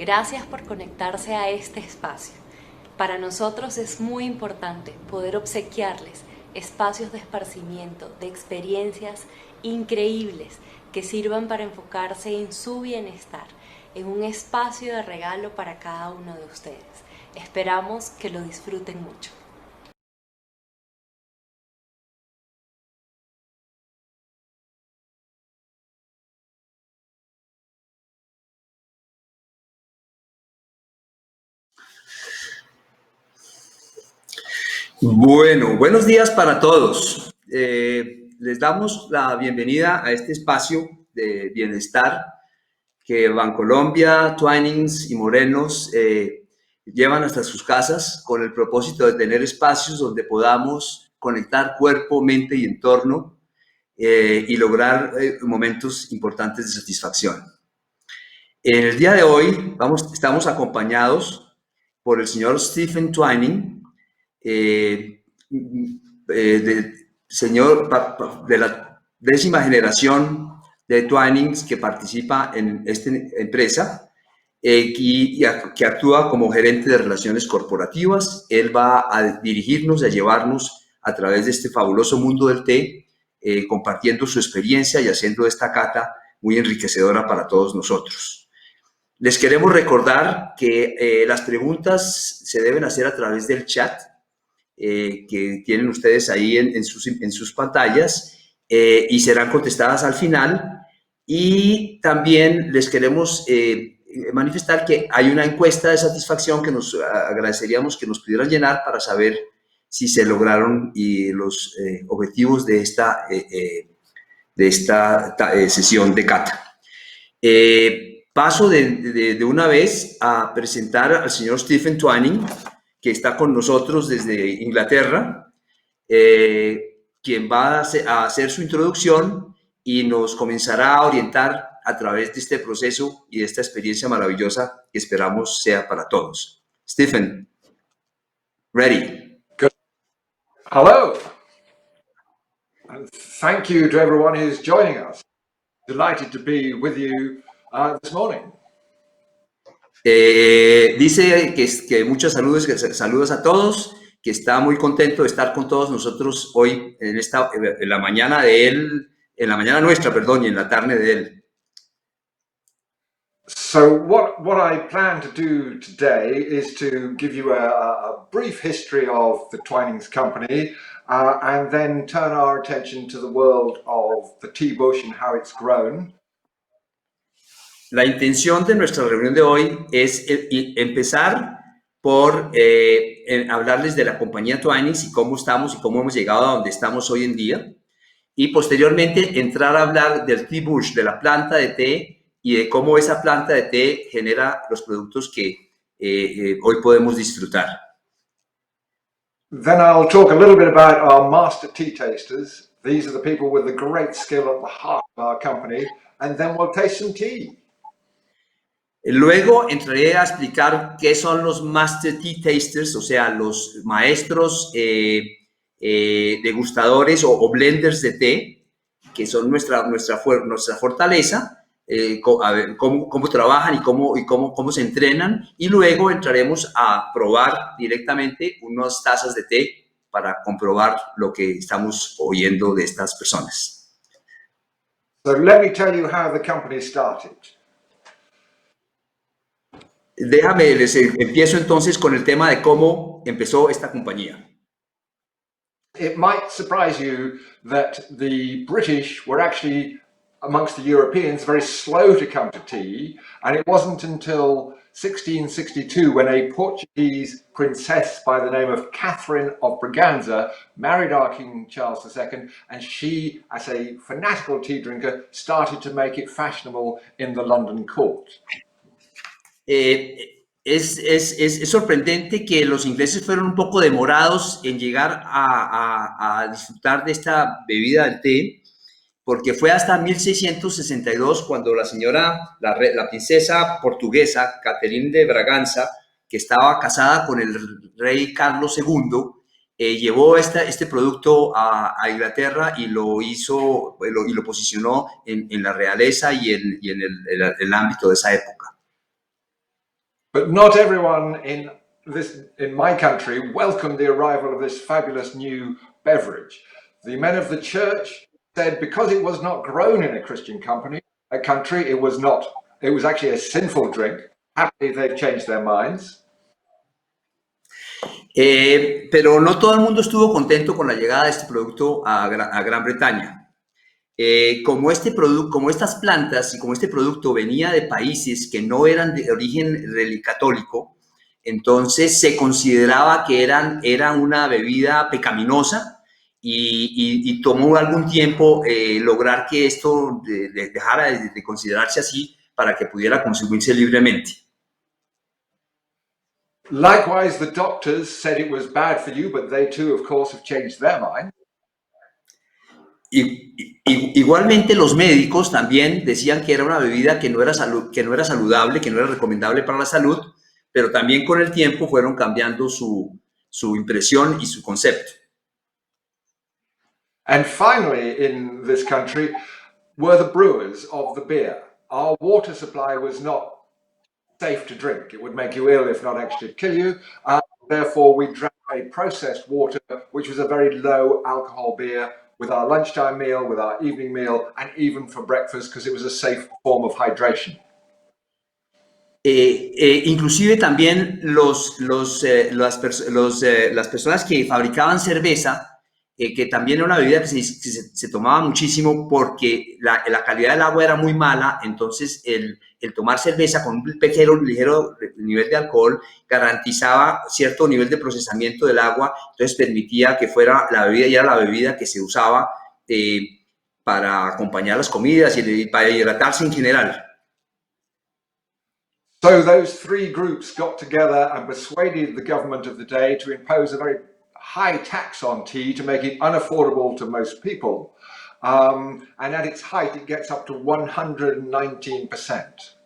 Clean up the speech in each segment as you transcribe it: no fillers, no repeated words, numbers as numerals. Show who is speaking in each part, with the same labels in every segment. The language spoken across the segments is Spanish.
Speaker 1: Gracias por conectarse a este espacio. Para nosotros es muy importante poder obsequiarles espacios de esparcimiento, de experiencias increíbles que sirvan para enfocarse en su bienestar, en un espacio de regalo para cada uno de ustedes. Esperamos que lo disfruten mucho.
Speaker 2: Bueno, buenos días para todos. Les damos la bienvenida a este espacio de bienestar que Bancolombia, Twinings y Morenos llevan hasta sus casas con el propósito de tener espacios donde podamos conectar cuerpo, mente y entorno y lograr momentos importantes de satisfacción. En el día de hoy estamos acompañados por el señor Stephen Twining, señor de la 10ª generación de Twinings que participa en esta empresa que actúa como gerente de relaciones corporativas. Él va a dirigirnos y a llevarnos a través de este fabuloso mundo del té, compartiendo su experiencia y haciendo esta cata muy enriquecedora para todos nosotros. Les queremos recordar que las preguntas se deben hacer a través del chat que tienen ustedes ahí en sus pantallas y serán contestadas al final. Y también les queremos manifestar que hay una encuesta de satisfacción que nos agradeceríamos que nos pudieran llenar para saber si se lograron los objetivos de esta sesión de cata. Paso de una vez a presentar al señor Stephen Twining, que está con nosotros desde Inglaterra, quien va a hacer su introducción y nos comenzará a orientar a través de este proceso y de esta experiencia maravillosa que esperamos sea para todos. Stephen, ready.
Speaker 3: Good. Hello. And thank you to everyone who's joining us. Delighted to be with you this morning.
Speaker 2: Dice que muchos saludos a todos, que está muy contento de estar con todos nosotros hoy en la mañana de él, en la mañana nuestra, perdón, y en la tarde de él.
Speaker 3: So what I plan to do today is to give you a brief history of the Twinings company and then turn our attention to the world of the tea bush and how it's grown.
Speaker 2: La intención de nuestra reunión de hoy es empezar por hablarles de la compañía Twinings y cómo estamos y cómo hemos llegado a donde estamos hoy en día. Y posteriormente entrar a hablar del tea bush, de la planta de té y de cómo esa planta de té genera los productos que hoy podemos disfrutar.
Speaker 3: Then I'll talk a little bit about our master tea tasters. These are the people with the great skill at the heart of our company. And then we'll taste some tea.
Speaker 2: Luego entraré a explicar qué son los Master Tea Tasters, o sea, los maestros degustadores o blenders de té, que son nuestra fortaleza, cómo trabajan y cómo se entrenan. Y luego entraremos a probar directamente unas tazas de té para comprobar lo que estamos oyendo de estas personas.
Speaker 3: So let me tell you how the company started.
Speaker 2: Les empiezo entonces con el tema de cómo empezó esta compañía.
Speaker 3: It might surprise you that the British were actually, amongst the Europeans, very slow to come to tea, and it wasn't until 1662 when a Portuguese princess by the name of Catherine of Braganza married our King Charles II, and she, as a fanatical tea drinker, started to make it fashionable in the London court.
Speaker 2: Es sorprendente que los ingleses fueron un poco demorados en llegar a disfrutar de esta bebida del té, porque fue hasta 1662 cuando la princesa portuguesa Catherine de Braganza, que estaba casada con el rey Carlos II, llevó este producto a Inglaterra y lo posicionó en la realeza y en el ámbito de esa época.
Speaker 3: But not everyone in my country welcomed the arrival of this fabulous new beverage. The men of the church said because it was not grown in a Christian country, it was actually a sinful drink. Happily, they've changed their minds.
Speaker 2: Pero no todo el mundo estuvo contento con la llegada de este producto a Gran Bretaña. Como estas plantas y como este producto venía de países que no eran de origen católico, entonces se consideraba que era una bebida pecaminosa y tomó algún tiempo lograr que esto dejara de considerarse así para que pudiera consumirse libremente.
Speaker 3: Likewise, the doctors said it was bad for you, but they too, of course, have changed their mind.
Speaker 2: Igualmente los médicos también decían que era una bebida que no era saludable, que no era recomendable para la salud, pero también con el tiempo fueron cambiando su impresión y su concepto.
Speaker 3: And finally, in this country, were the brewers of the beer. Our water supply was not safe to drink. It would make you ill, if not actually kill you. Therefore, we drank a processed water, which was a very low alcohol beer, with our lunchtime meal, with our evening meal, and even for breakfast, because it was a safe form of hydration.
Speaker 2: Inclusive también las personas que fabricaban cerveza, que también era una bebida que se tomaba muchísimo porque la calidad del agua era muy mala, entonces el tomar cerveza con un ligero nivel de alcohol garantizaba cierto nivel de procesamiento del agua, entonces permitía que fuera la bebida, y era la bebida que se usaba para acompañar las comidas y para hidratarse en general.
Speaker 3: So those three groups got together and persuaded the government of the day to impose a very high tax on tea to make it unaffordable to most people. And at its height, it gets up to 119%.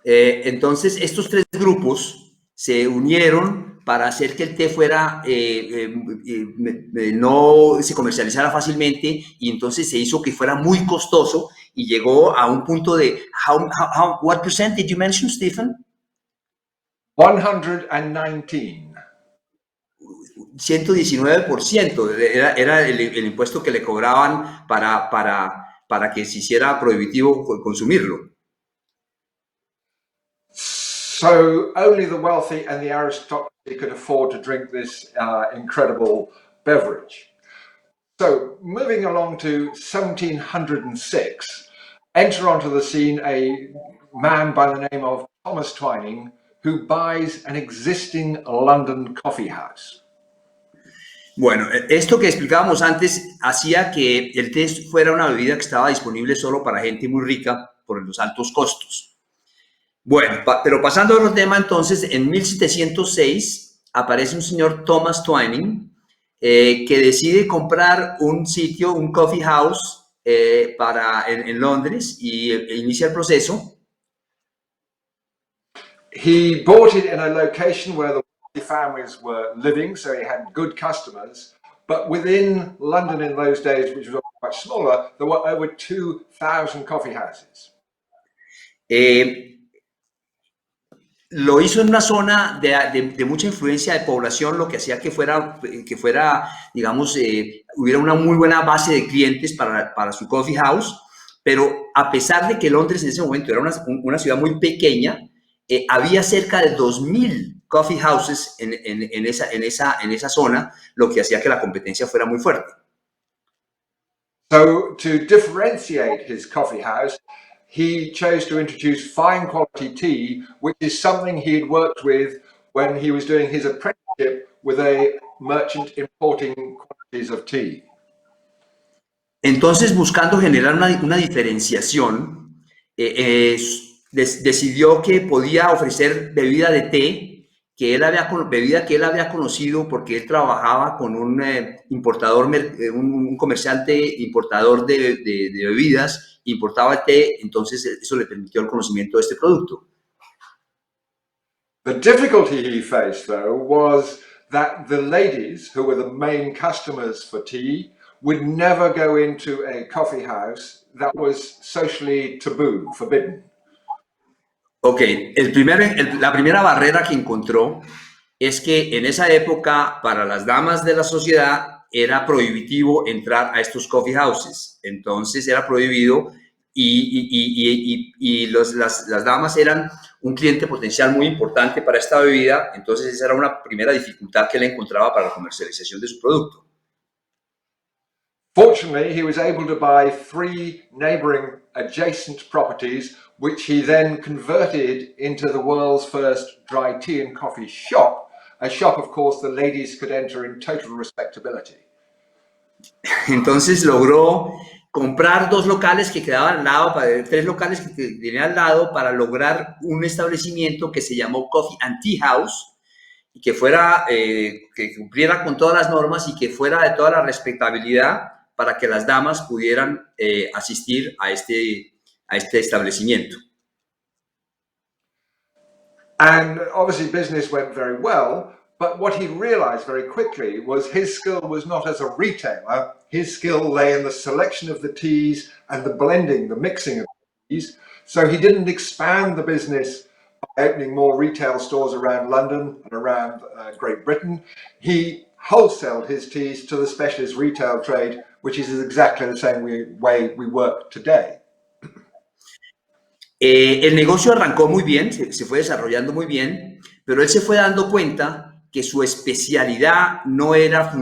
Speaker 2: Entonces, estos tres grupos se unieron para hacer que el té no se comercializara fácilmente, y entonces se hizo que fuera muy costoso y llegó a un punto de what percent did you mention, Stephen?
Speaker 3: 119%.
Speaker 2: 119% era el impuesto que le cobraban para que se hiciera prohibitivo consumirlo.
Speaker 3: So only the wealthy and the aristocracy could afford to drink this incredible beverage. So moving along to 1706, enter onto the scene a man by the name of Thomas Twining, who buys an existing London coffee house.
Speaker 2: Bueno, esto que explicábamos antes hacía que el té fuera una bebida que estaba disponible solo para gente muy rica por los altos costos. Bueno, pero pasando a otro tema, entonces, en 1706 aparece un señor Thomas Twining que decide comprar un sitio, un coffee house en Londres, y inicia el proceso.
Speaker 3: He bought it in a location where the wealthy families were living, so he had good customers. But within London in those days, which was much smaller, there were over 2,000 coffee houses.
Speaker 2: Lo hizo en una zona de mucha influencia de población, lo que hacía que fuera digamos, hubiera una muy buena base de clientes para su coffee house, pero a pesar de que Londres en ese momento era una ciudad muy pequeña, había cerca de 2,000 coffee houses en esa zona, lo que hacía que la competencia fuera muy fuerte.
Speaker 3: So to differentiate his coffee house, he chose to introduce fine quality tea, which is something he had worked with when he was doing his apprenticeship with a merchant importing quantities of tea.
Speaker 2: Entonces, buscando generar una diferenciación, decidió que podía ofrecer bebida de té bebida que él había conocido porque él trabajaba con un importador, un comerciante importador de bebidas, importaba el té, entonces eso le permitió el conocimiento de este producto.
Speaker 3: The difficulty he faced, though, was that the ladies, who were the main customers for tea, would never go into a coffee house that was socially taboo, forbidden.
Speaker 2: Ok, la primera barrera que encontró es que en esa época para las damas de la sociedad era prohibitivo entrar a estos coffee houses. Entonces era prohibido las damas eran un cliente potencial muy importante para esta bebida. Entonces esa era una primera dificultad que él encontraba para la comercialización de su producto.
Speaker 3: Fortunately, he was able to buy 3 neighbouring adjacent properties, which he then converted into the world's first dry tea and coffee shop, a shop, of course, the ladies could enter in total respectability.
Speaker 2: Entonces logró comprar 2 locales que quedaban al lado, 3 locales que tenían al lado para lograr un establecimiento que se llamó Coffee and Tea House y que fuera, que cumpliera con todas las normas y que fuera de toda la respetabilidad para que las damas pudieran asistir a este establecimiento.
Speaker 3: And obviously business went very well, but what he realized very quickly was his skill was not as a retailer. His skill lay in the selection of the teas and the blending, the mixing of the teas. So he didn't expand the business by opening more retail stores around London and around Great Britain. He wholesaled his teas to the specialist retail trade, which is exactly the same way we work today.
Speaker 2: El negocio arrancó muy bien, se fue desarrollando muy bien, pero él se fue dando cuenta que su especialidad no era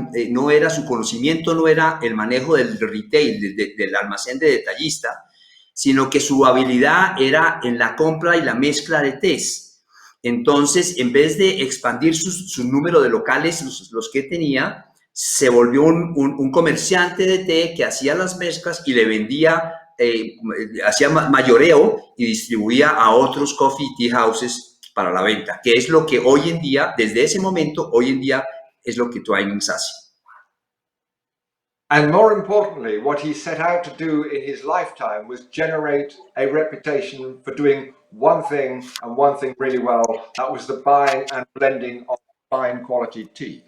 Speaker 2: su conocimiento, no era el manejo del retail, del almacén de detallista, sino que su habilidad era en la compra y la mezcla de tés. Entonces, en vez de expandir su número de locales, los que tenía, se volvió un comerciante de té que hacía las mezclas y le vendía, hacía mayoreo y distribuía a otros coffee tea houses para la venta, que es lo que hoy en día, desde ese momento, hoy en día es lo que Twinings hace.
Speaker 3: And more importantly, what he set out to do in his lifetime was generate a reputation for doing one thing and one thing really well. That was the buying and blending of fine quality tea.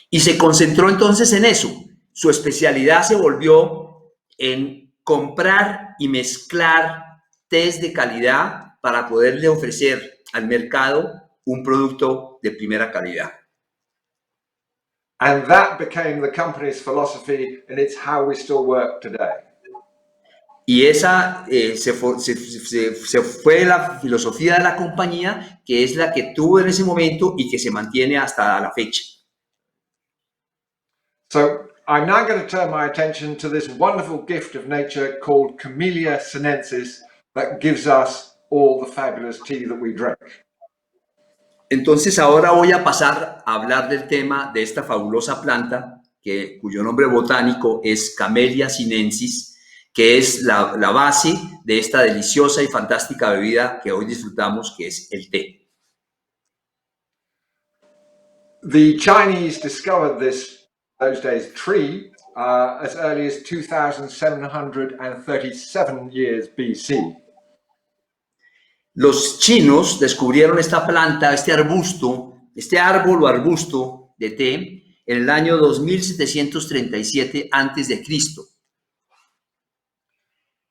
Speaker 2: Y se concentró entonces en eso. Su especialidad se volvió en comprar y mezclar tés de calidad para poderle ofrecer al mercado un producto de primera calidad.
Speaker 3: And that became the company's philosophy, and it's how we still work today.
Speaker 2: Y esa se fue la filosofía de la compañía, que es la que tuvo en ese momento y que se mantiene hasta la fecha.
Speaker 3: So I'm now going to turn my attention to this wonderful gift of nature called Camellia Sinensis that gives us all the fabulous tea that we drink.
Speaker 2: Entonces ahora voy a pasar a hablar del tema de esta fabulosa planta cuyo nombre botánico es Camellia Sinensis, que es la base de esta deliciosa y fantástica bebida que hoy disfrutamos, que es el té.
Speaker 3: The Chinese discovered those days tree as early as 2737 years BC.
Speaker 2: Los chinos descubrieron esta planta, este arbusto, este árbol o arbusto de té en el año 2737 antes de Cristo.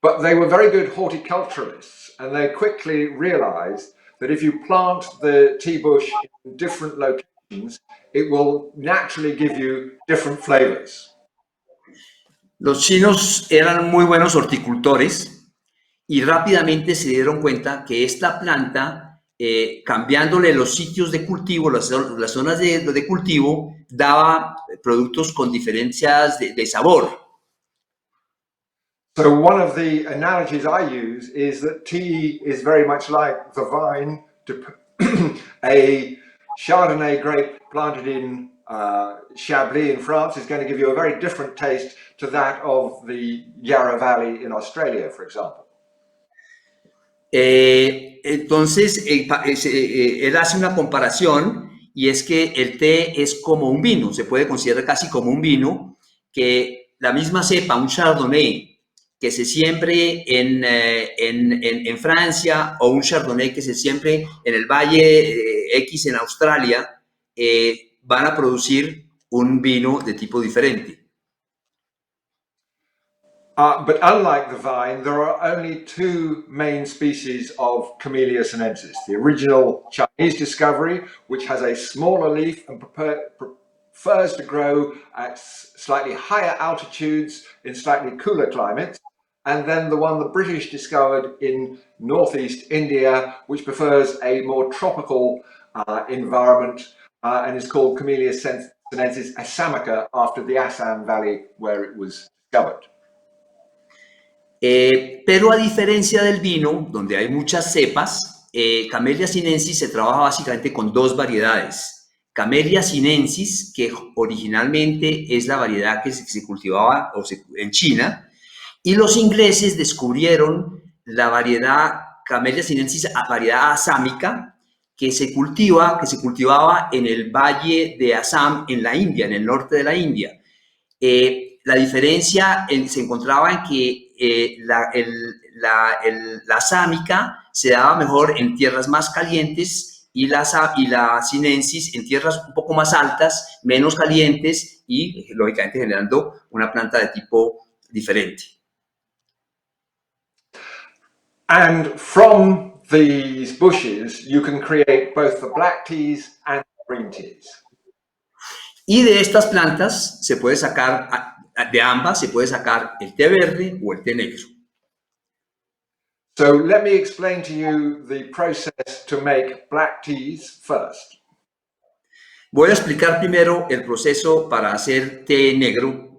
Speaker 3: But they were very good horticulturalists, and they quickly realized that if you plant the tea bush in different locations, it will naturally give you different flavors.
Speaker 2: Los chinos eran muy buenos horticultores y rápidamente se dieron cuenta que esta planta, cambiándole los sitios de cultivo, las zonas de cultivo, daba productos con diferencias de sabor.
Speaker 3: So one of the analogies I use is that tea is very much like the vine. A Chardonnay grape planted in Chablis in France is going to give you a very different taste to that of the Yarra Valley in Australia, for example.
Speaker 2: Entonces, él hace una comparación y es que el té es como un vino, se puede considerar casi como un vino, que la misma cepa, un Chardonnay, que se siembre en Francia o un Chardonnay que se siembre en el Valle X en Australia, van a producir un vino de tipo diferente.
Speaker 3: But unlike the vine, there are only two main species of Camellia Sinensis. The original Chinese discovery, which has a smaller leaf and prefers to grow at slightly higher altitudes in slightly cooler climates. And then the one the British discovered in northeast India, which prefers a more tropical environment and is called Camellia Sinensis assamica after the Assam Valley where it was discovered.
Speaker 2: Pero a diferencia del vino, donde hay muchas cepas, Camellia Sinensis se trabaja básicamente con dos variedades. Camellia Sinensis, que originalmente es la variedad que se cultivaba en China, y los ingleses descubrieron la variedad Camellia Sinensis, variedad asámica, que se cultivaba en el valle de Assam, en la India, en el norte de la India. La diferencia se encontraba en que la asámica se daba mejor en tierras más calientes y la sinensis en tierras un poco más altas, menos calientes y, lógicamente, generando una planta de tipo diferente.
Speaker 3: And from these bushes, you can create both the black teas and green teas.
Speaker 2: Y de estas plantas se puede sacar, de ambas se puede sacar el té verde o el té negro.
Speaker 3: So let me explain to you the process to make black teas first.
Speaker 2: Voy a explicar primero el proceso para hacer té negro.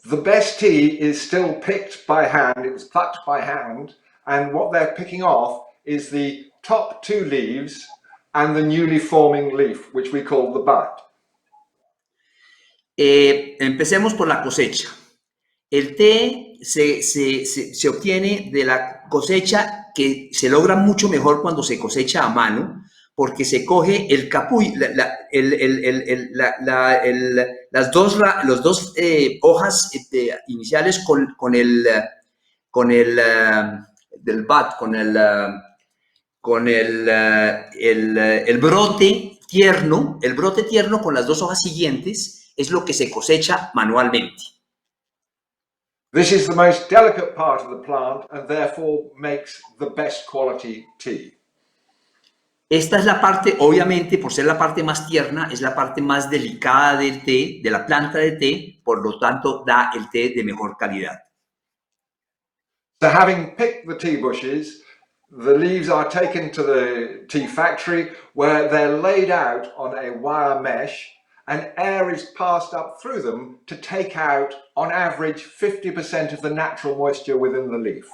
Speaker 3: The best tea is still picked by hand, it was plucked by hand, and what they're picking off is the top two leaves and the newly forming leaf, which we call the bud.
Speaker 2: Empecemos por la cosecha. El té se obtiene de la cosecha, que se logra mucho mejor cuando se cosecha a mano, porque se coge el capullo, las dos hojas iniciales con el del bud, con el brote tierno. El brote tierno con las dos hojas siguientes es lo que se cosecha manualmente.
Speaker 3: This is the most delicate part of the plant and therefore makes the best quality tea.
Speaker 2: Esta es la parte, obviamente, por ser la parte más tierna, es la parte más delicada del té, de la planta de té, por lo tanto da el té de mejor calidad.
Speaker 3: So having picked the tea bushes, the leaves are taken to the tea factory where they're laid out on a wire mesh and air is passed up through them to take out, on average, 50% of the natural moisture within the leaf.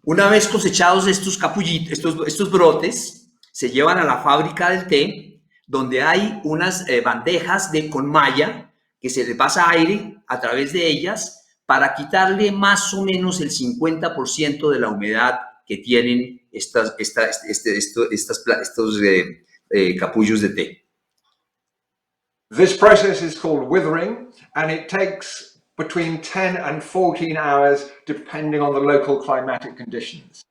Speaker 2: Una vez cosechados estos capullitos, estos brotes, se llevan a la fábrica del té, donde hay unas bandejas con malla que se le pasa aire a través de ellas para quitarle más o menos el 50% de la humedad que tienen estos capullos de té.
Speaker 3: This process is called withering and it takes between 10 and 14 hours depending on the local climatic conditions.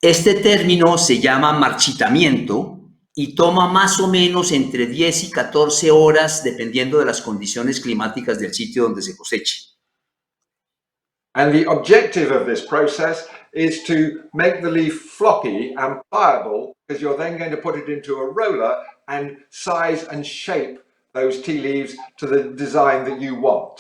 Speaker 2: Este término se llama marchitamiento y toma más o menos entre 10 y 14 horas dependiendo de las condiciones climáticas del sitio donde se coseche.
Speaker 3: And the objective of this process is to make the leaf floppy and pliable because you're then going to put it into a roller and size and shape those tea leaves to the design that you want.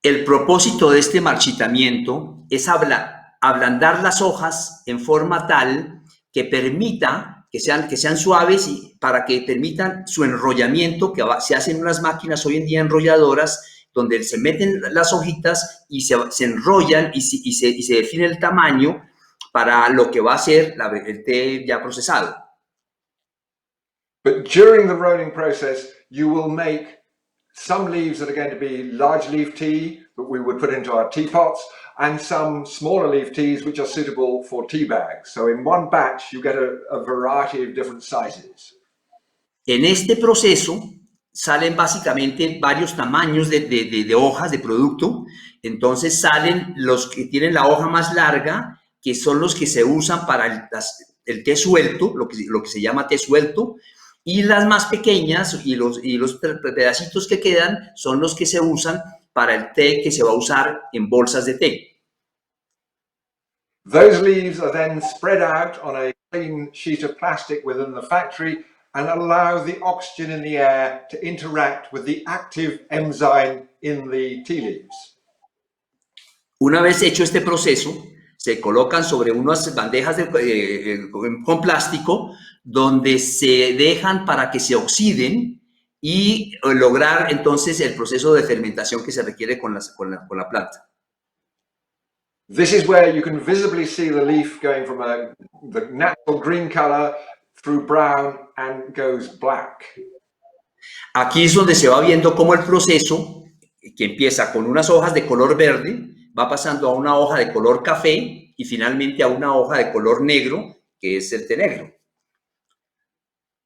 Speaker 2: El propósito de este marchitamiento es ablandar las hojas en forma tal que permita que sean suaves y para que permitan su enrollamiento, que se hacen unas máquinas hoy en día enrolladoras donde se meten las hojitas y se enrollan y se define el tamaño para lo que va a ser el té ya procesado.
Speaker 3: But during the rolling process, you will make some leaves that are going to be large leaf tea that we would put into our teapots and some smaller leaf teas which are suitable for tea bags. So in one batch, you get a variety of different sizes.
Speaker 2: En este proceso salen básicamente varios tamaños de hojas de producto. Entonces salen los que tienen la hoja más larga, que son los que se usan para el té suelto, lo que se llama té suelto. y las más pequeñas y los pedacitos que quedan son los que se usan para el té que se va a usar en bolsas de té.
Speaker 3: Those leaves are then spread out on a clean sheet of plastic within the factory and allow the oxygen in the air to interact with the active enzyme in the tea leaves.
Speaker 2: Una vez hecho este proceso, se colocan sobre unas bandejas con plástico donde se dejan para que se oxiden y lograr entonces el proceso de fermentación que se requiere con la planta.
Speaker 3: This is where you can visibly see the leaf going from the natural green color through brown and goes black.
Speaker 2: Aquí es donde se va viendo cómo el proceso, que empieza con unas hojas de color verde, va pasando a una hoja de color café y finalmente a una hoja de color negro, que es el té negro.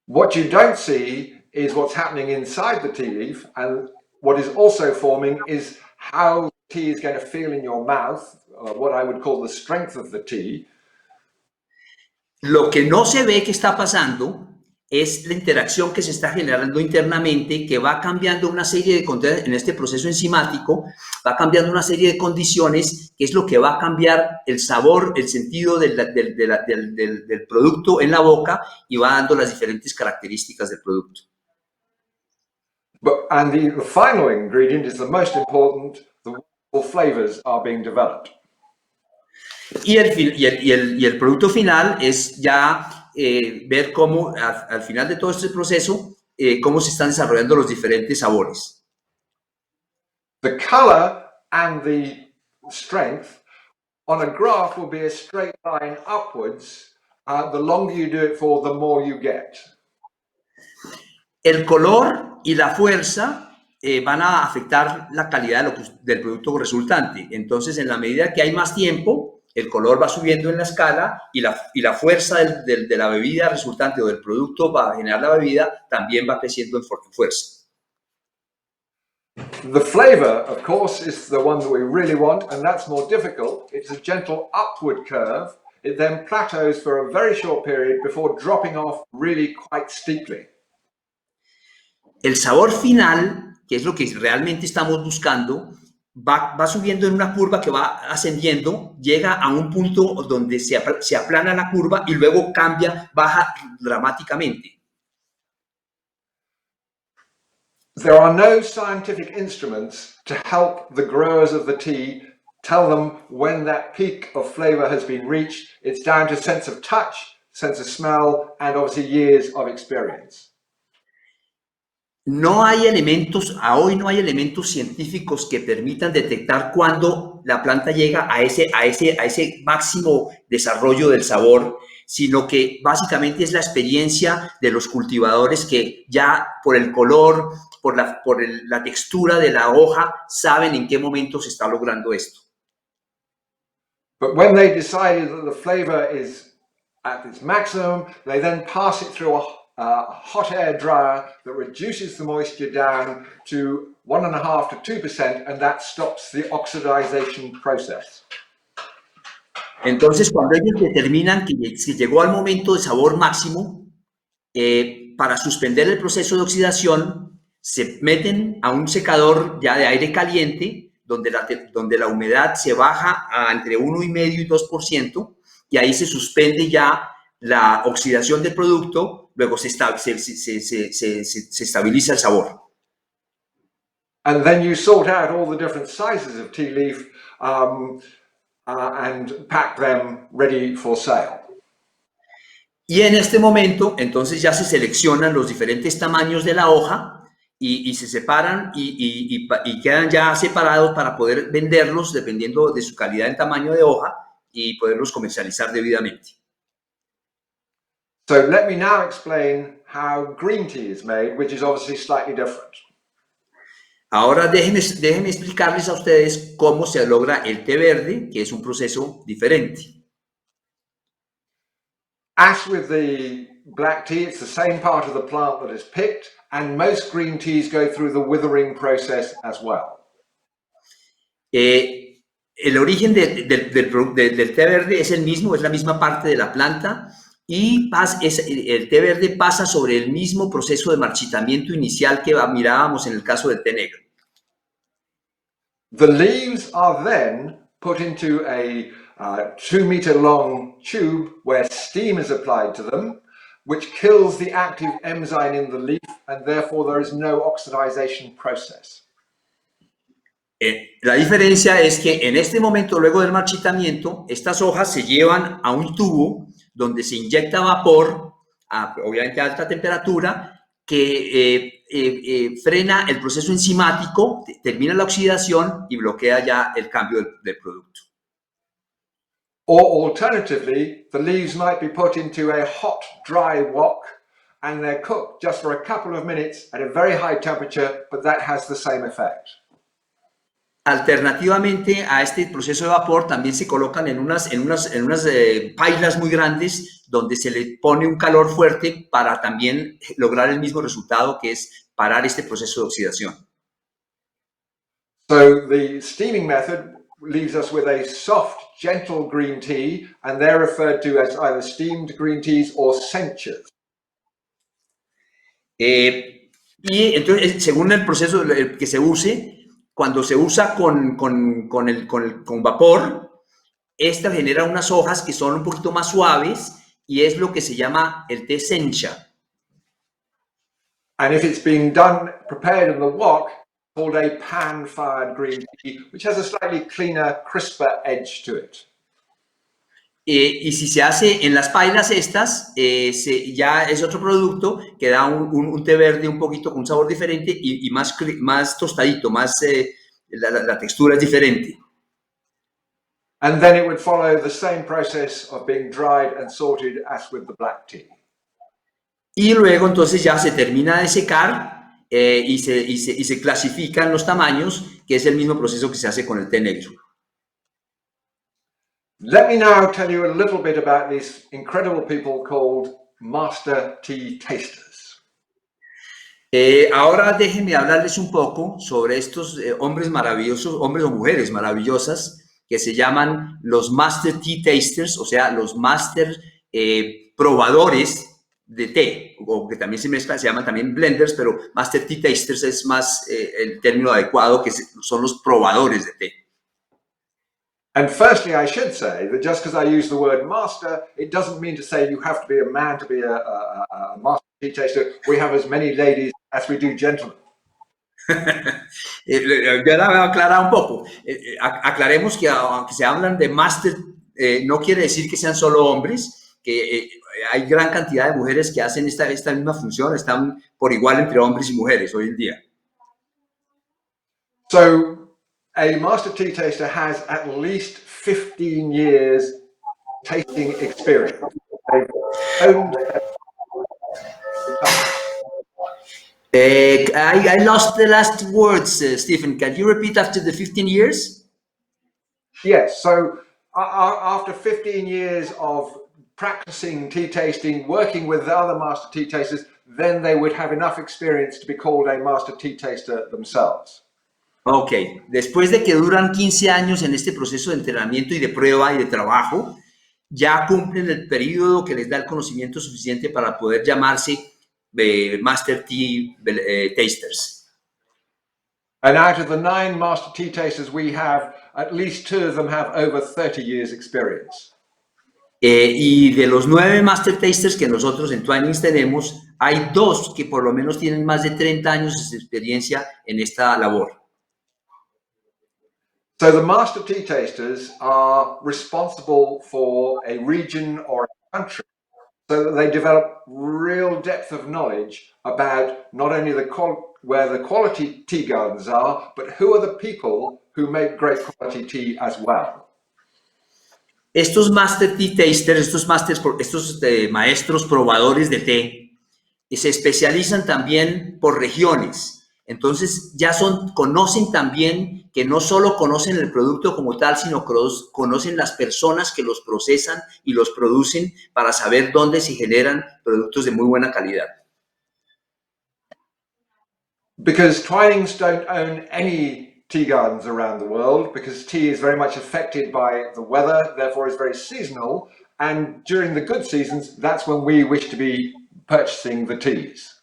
Speaker 3: What you don't see is what's happening inside the tea leaf, and what is also forming is how the tea is going to feel in your mouth, what I would call the strength of the tea.
Speaker 2: Lo que no se ve que está pasando es la interacción que se está generando internamente, que va cambiando una serie de condiciones en este proceso enzimático, va cambiando una serie de condiciones, que es lo que va a cambiar el sabor, el sentido del producto en la boca y va dando las diferentes características del producto.
Speaker 3: And the final ingredient is the most important, the wonderful flavors are being developed.
Speaker 2: Y el producto final es ya ver cómo al final de todo este proceso, cómo se están desarrollando los diferentes sabores.
Speaker 3: The color and the strength on a graph will be a straight line upwards. The longer you do it for, the more you get.
Speaker 2: El color y la fuerza van a afectar la calidad del producto resultante. Entonces, en la medida que hay más tiempo, el color va subiendo en la escala y la fuerza de la bebida resultante o del producto para generar la bebida también va creciendo en fuerza.
Speaker 3: The flavor, of course, is the one that we really want, and that's more difficult. It's a gentle upward curve. It then plateaus for a very short period before dropping off really quite steeply.
Speaker 2: El sabor final, que es lo que realmente estamos buscando, va subiendo en una curva que va ascendiendo, llega a un punto donde se aplana la curva y luego cambia, baja dramáticamente.
Speaker 3: There are no scientific instruments to help the growers of the tea tell them when that peak of flavor has been reached. It's down to sense of touch, sense of smell, and obviously years of experience.
Speaker 2: No hay elementos, hoy no hay elementos científicos que permitan detectar cuándo la planta llega a ese máximo desarrollo del sabor, sino que básicamente es la experiencia de los cultivadores que ya por el color, por la textura de la hoja, saben en qué momento se está logrando esto.
Speaker 3: But when they decided that the flavor is at its maximum, they then pass it through a hot air dryer that reduces the moisture down to 1.5% to 2%, and that stops the oxidization process.
Speaker 2: Entonces, cuando ellos determinan que se llegó al momento de sabor máximo, para suspender el proceso de oxidación, se meten a un secador ya de aire caliente, donde la humedad se baja a entre 1,5% y 2%, y ahí se suspende ya la oxidación del producto, luego se estabiliza el sabor.
Speaker 3: And then you sort out all the different sizes of tea leaf and pack them ready for sale.
Speaker 2: Y en este momento, entonces ya se seleccionan los diferentes tamaños de la hoja y se separan y quedan ya separados para poder venderlos dependiendo de su calidad en tamaño de hoja y poderlos comercializar debidamente.
Speaker 3: So let me now explain how green tea is made, which is obviously slightly different.
Speaker 2: Ahora déjenme explicarles a ustedes cómo se logra el té verde, que es un proceso diferente.
Speaker 3: As with the black tea, it's the same part of the plant that is picked, and most green teas go through the withering process as well.
Speaker 2: El origen del té verde es el mismo, es la misma parte de la planta. y el té verde pasa sobre el mismo proceso de marchitamiento inicial que mirábamos en el caso del té negro.
Speaker 3: The leaves are then put into a 2-meter long tube where steam is applied to them, which kills the active enzyme in the leaf, and therefore there is no oxidization process.
Speaker 2: La diferencia es que en este momento, luego del marchitamiento, estas hojas se llevan a un tubo donde se inyecta vapor, obviamente a alta temperatura, que frena el proceso enzimático, termina la oxidación y bloquea ya el cambio del producto.
Speaker 3: Or alternatively, the leaves might be put into a hot, dry wok and they're cooked just for a couple of minutes at a very high temperature, but that has the same effect.
Speaker 2: Alternativamente a este proceso de vapor también se colocan en unas pailas muy grandes donde se le pone un calor fuerte para también lograr el mismo resultado, que es parar este proceso de oxidación.
Speaker 3: So the steaming method leaves us with a soft, gentle green tea, and they're referred to as either steamed green teas or senchas.
Speaker 2: Y entonces, según el proceso que se use, cuando se usa con vapor, esta genera unas hojas que son un poquito más suaves y es lo que se llama el té sencha.
Speaker 3: And if it's being prepared in the wok, called a pan-fired green tea, which has a slightly cleaner, crisper edge to it.
Speaker 2: Y si se hace en las pailas estas, ya es otro producto que da un té verde un poquito con un sabor diferente y más tostadito, la textura es diferente.
Speaker 3: And then it would follow the same process of being dried and sorted as with the black tea.
Speaker 2: Y luego entonces ya se termina de secar y se clasifican los tamaños, que es el mismo proceso que se hace con el té negro.
Speaker 3: Let me now tell you a little bit about these incredible people called master tea tasters.
Speaker 2: Ahora déjenme hablarles un poco sobre estos hombres maravillosos, hombres o mujeres maravillosas, que se llaman los master tea tasters, o sea, los master probadores de té, o que también se llaman también blenders, pero master tea tasters es más el término adecuado, que son los probadores de té.
Speaker 3: And firstly, I should say that just because I use the word master, it doesn't mean to say you have to be a man to be a master tea taster. We have as many ladies as we do gentlemen.
Speaker 2: Ya la voy a aclarar un poco. Aclaremos que aunque se hablan de master, no quiere decir que sean solo hombres, que hay gran cantidad de mujeres que hacen esta misma función, están por igual entre hombres y mujeres hoy en día.
Speaker 3: So, a master tea taster has at least 15 years tasting experience.
Speaker 2: I lost the last words, Stephen. Can you repeat after the 15 years?
Speaker 3: Yes, so after 15 years of practicing tea tasting, working with the other master tea tasters, then they would have enough experience to be called a master tea taster themselves.
Speaker 2: Ok, después de que duran 15 años en este proceso de entrenamiento y de prueba y de trabajo, ya cumplen el periodo que les da el conocimiento suficiente para poder llamarse Master Tea Tasters.
Speaker 3: And out of the 9 Master Tea Tasters we have, at least 2 of them have over 30 years experience.
Speaker 2: Y de los 9 Master Tasters que nosotros en Twinings tenemos, hay 2 que por lo menos tienen más de 30 años de experiencia en esta labor.
Speaker 3: So the Master Tea Tasters are responsible for a region or a country, so that they develop real depth of knowledge about not only where the quality tea gardens are, but who are the people who make great quality tea as well.
Speaker 2: Estos Master Tea Tasters, estos maestros probadores de té, se especializan también por regiones. Entonces ya conocen también que no solo conocen el producto como tal, sino que conocen las personas que los procesan y los producen para saber dónde se generan productos de muy buena calidad.
Speaker 3: Because Twinings don't own any tea gardens around the world, because tea is very much affected by the weather, therefore is very seasonal, and during the good seasons, that's when we wish to be purchasing the teas.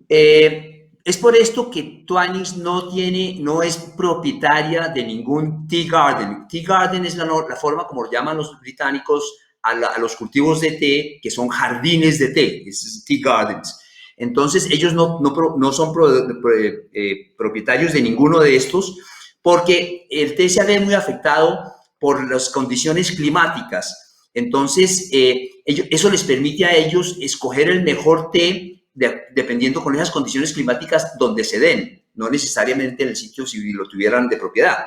Speaker 2: Es por esto que Twinings no es propietaria de ningún tea garden. Tea garden es la forma como lo llaman los británicos a los cultivos de té, que son jardines de té, es tea gardens. Entonces, ellos no son propietarios de ninguno de estos, porque el té se ve muy afectado por las condiciones climáticas. Entonces, eso les permite a ellos escoger el mejor té dependiendo con esas condiciones climáticas donde se den, no necesariamente en el sitio si lo tuvieran de propiedad.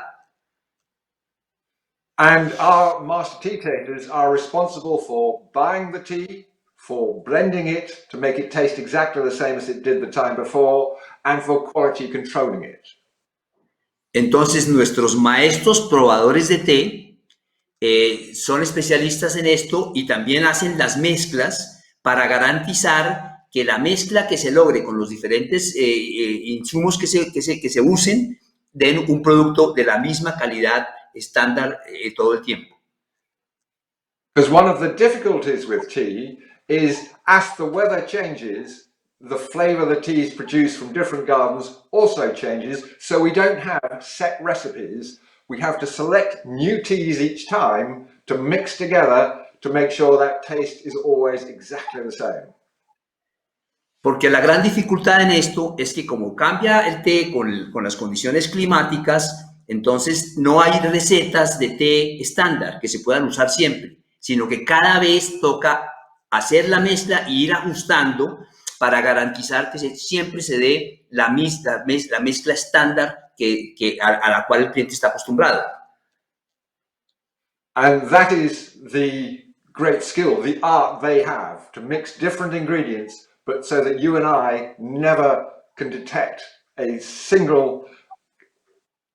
Speaker 3: And our master tea tasters are responsible for buying the tea, for blending it to make it taste exactly the same as it did the time before, and for quality controlling it.
Speaker 2: Entonces, nuestros maestros probadores de té son especialistas en esto y también hacen las mezclas para garantizar que la mezcla que se logre con los diferentes insumos que se usen den un producto de la misma calidad estándar todo el tiempo.
Speaker 3: Because one of the difficulties with tea is as the weather changes, the flavor the teas produced from different gardens also changes, so we don't have set recipes. We have to select new teas each time to mix together to make sure that taste is always exactly the same.
Speaker 2: Porque la gran dificultad en esto es que como cambia el té con las condiciones climáticas, entonces no hay recetas de té estándar que se puedan usar siempre, sino que cada vez toca hacer la mezcla e ir ajustando para garantizar que siempre se dé la mezcla estándar a la cual el cliente está acostumbrado.
Speaker 3: And that is the great skill, the art they have to mix different ingredients, but so that you and I never can detect a single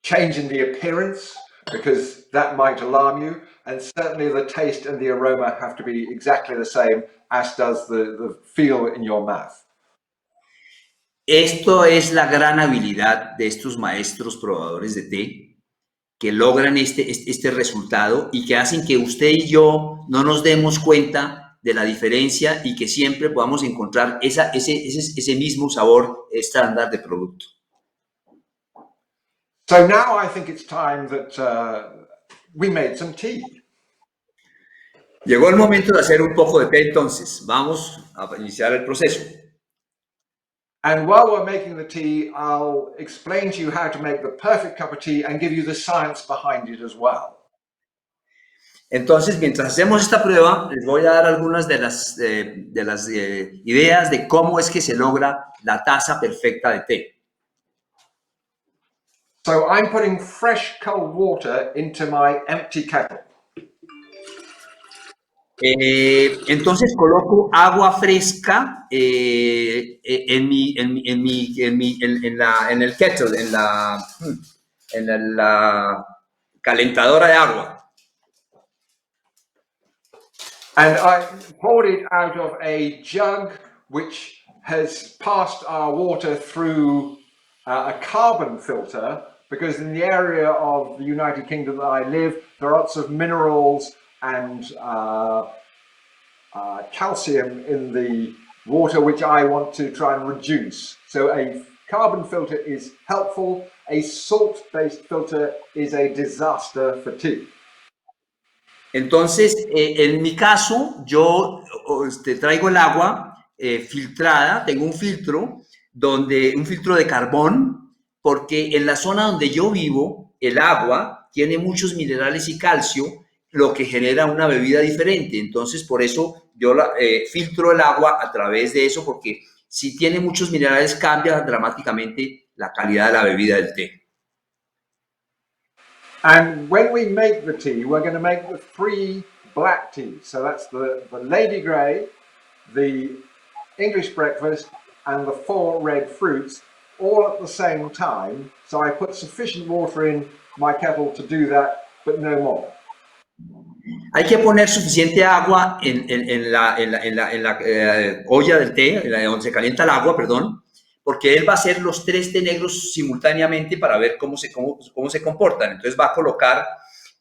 Speaker 3: change in the appearance, because that might alarm you, and certainly the taste and the aroma have to be exactly the same as does the feel in your mouth.
Speaker 2: Esto es la gran habilidad de estos maestros probadores de té, que logran este resultado y que hacen que usted y yo no nos demos cuenta de la diferencia y que siempre podamos encontrar ese mismo sabor estándar de producto.
Speaker 3: So now I think it's time that we made some tea.
Speaker 2: Llegó el momento de hacer un poco de té, entonces vamos a iniciar el proceso.
Speaker 3: And while we're making the tea, I'll explain to you how to make the perfect cup of tea and give you the science behind it as well.
Speaker 2: Entonces, mientras hacemos esta prueba, les voy a dar algunas de las ideas de cómo es que se logra la taza perfecta de té.
Speaker 3: So I'm putting fresh cold water into my empty kettle.
Speaker 2: Entonces coloco agua fresca en el kettle, en la calentadora de agua.
Speaker 3: And I poured it out of a jug which has passed our water through a carbon filter, because in the area of the United Kingdom that I live, there are lots of minerals and calcium in the water which I want to try and reduce. So a carbon filter is helpful. A salt-based filter is a disaster for tea.
Speaker 2: Entonces, en mi caso, yo traigo el agua filtrada, tengo un filtro de carbón, porque en la zona donde yo vivo, el agua tiene muchos minerales y calcio, lo que genera una bebida diferente. Entonces, por eso yo filtro el agua a través de eso, porque si tiene muchos minerales cambia dramáticamente la calidad de la bebida del té.
Speaker 3: And when we make the tea, we're going to make the 3 black teas. So that's the Lady Grey, the English breakfast, and the 4 red fruits, all at the same time. So I put sufficient water in my kettle to do that, but no more.
Speaker 2: Hay que poner suficiente agua en la olla del té, donde se calienta el agua, perdón, porque él va a hacer los 3 té negros simultáneamente para ver cómo se comportan. Entonces va a colocar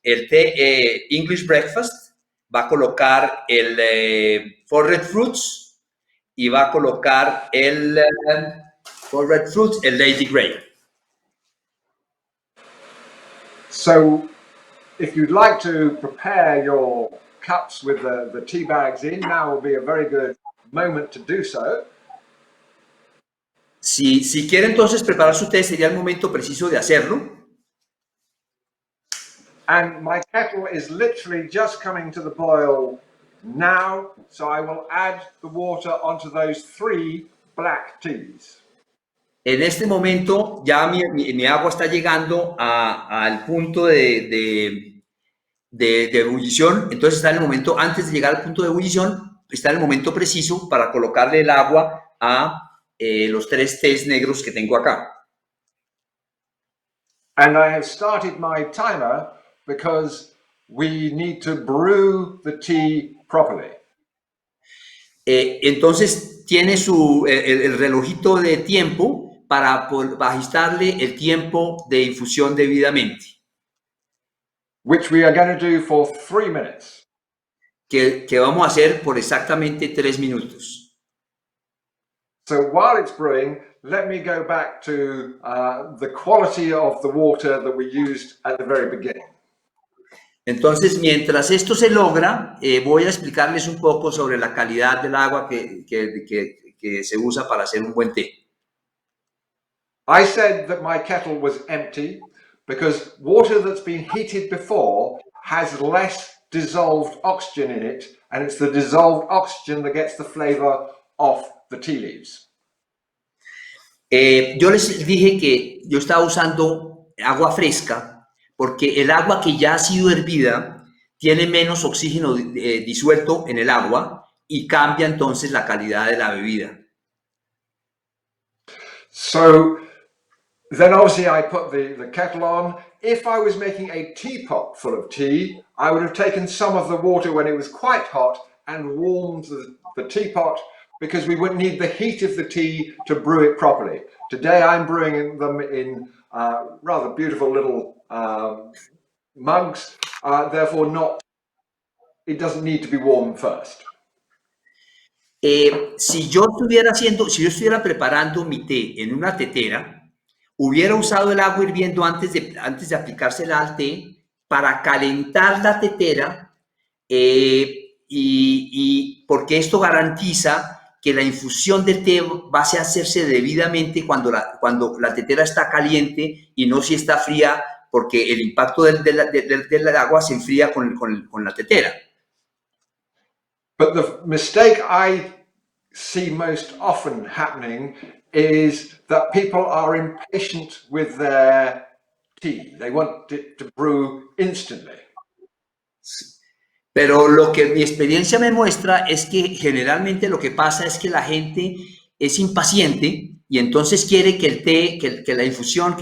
Speaker 2: el té English Breakfast, va a colocar el forward fruits y va a colocar el forward fruits, el Lady Grey.
Speaker 3: So if you'd like to prepare your cups with the tea bags in, now will be a very good moment to do so.
Speaker 2: Si quiere entonces preparar su té, sería el momento preciso de hacerlo.
Speaker 3: And my kettle is literally just coming to the boil now, so I will add the water onto those 3 black teas.
Speaker 2: En este momento ya mi agua está llegando al punto de ebullición, entonces está en el momento, antes de llegar al punto de ebullición, está en el momento preciso para colocarle el agua a los 3 tés negros que tengo acá.
Speaker 3: And I have started my timer because we need to brew the tea properly.
Speaker 2: Entonces tiene el relojito de tiempo para ajustarle el tiempo de infusión debidamente.
Speaker 3: Which we are going to do for 3 minutes.
Speaker 2: Que vamos a hacer por exactamente 3 minutos.
Speaker 3: So while it's brewing, let me go back to the quality of the water that we used at the very beginning.
Speaker 2: Entonces, mientras esto se logra, voy a explicarles un poco sobre la calidad del agua que se usa para hacer un buen té.
Speaker 3: I said that my kettle was empty because water that's been heated before has less dissolved oxygen in it, and it's the dissolved oxygen that gets the flavor of the tea leaves.
Speaker 2: Yo les dije que yo estaba usando agua fresca porque el agua que ya ha sido hervida tiene menos oxígeno disuelto en el agua y cambia entonces la calidad de la bebida.
Speaker 3: So then obviously I put the kettle on. If I was making a teapot full of tea, I would have taken some of the water when it was quite hot and warmed the teapot, because we wouldn't need the heat of the tea to brew it properly. Today I'm brewing them in rather beautiful little mugs, therefore it doesn't need to be warmed first.
Speaker 2: Si yo estuviera preparando mi té en una tetera, hubiera usado el agua hirviendo antes de aplicársela al té para calentar la tetera, y porque esto garantiza que la infusión del té va a hacerse debidamente cuando la tetera está caliente y no si está fría, porque el impacto del agua se enfría con la tetera.
Speaker 3: But the mistake I see most often happening is that people are impatient with their tea. They want it to brew instantly.
Speaker 2: Pero lo que mi experiencia me muestra es que generalmente lo que pasa es que la gente es impaciente y entonces quiere que el té, que la infusión,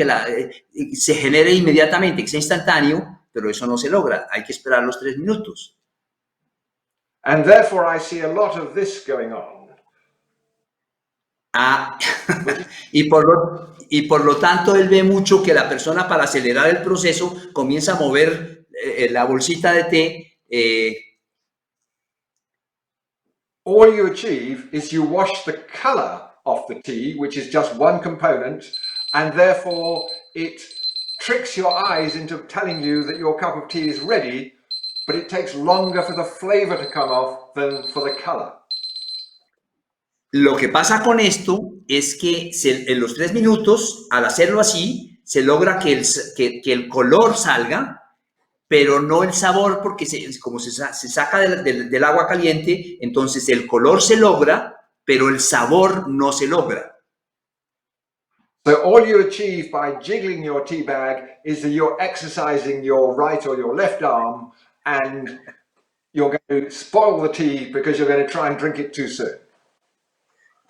Speaker 2: se genere inmediatamente, que sea instantáneo, pero eso no se logra. Hay que esperar los 3 minutos.
Speaker 3: And therefore I see a lot of this going on.
Speaker 2: Y por lo tanto él ve mucho que la persona, para acelerar el proceso, comienza a mover la bolsita de té.
Speaker 3: All you achieve is you wash the color of the tea, which is just one component, and therefore it tricks your eyes into telling you that your cup of tea is ready, but it takes longer for the flavor to come off than for the color.
Speaker 2: Lo que pasa con esto es que en los 3 minutos, al hacerlo así, se logra que el color salga, pero no el sabor, porque como se saca del agua caliente, entonces el color se logra, pero el sabor no se logra.
Speaker 3: So all you achieve by jiggling your tea bag is that you're exercising your right or your left arm, and you're going to spoil the tea because you're going to try and drink it too soon.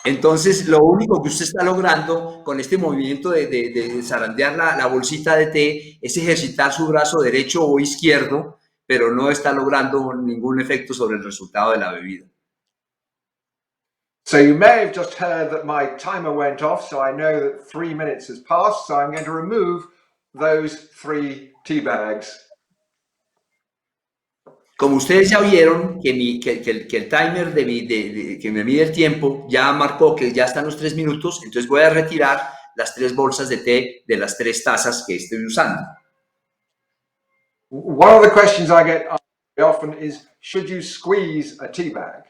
Speaker 2: Entonces, lo único que usted está logrando con este movimiento de zarandear la bolsita de té es ejercitar su brazo derecho o izquierdo, pero no está logrando ningún efecto sobre el resultado de la bebida.
Speaker 3: So you may have just heard that my timer went off, so I know that 3 minutes has passed, so I'm going to remove those 3 tea bags.
Speaker 2: Como ustedes ya vieron que el timer que me mide el tiempo ya marcó que ya están los 3 minutos, entonces voy a retirar las 3 bolsas de té de las 3 tazas que estoy usando.
Speaker 3: One of the questions I get asked very often is, should you squeeze a tea bag?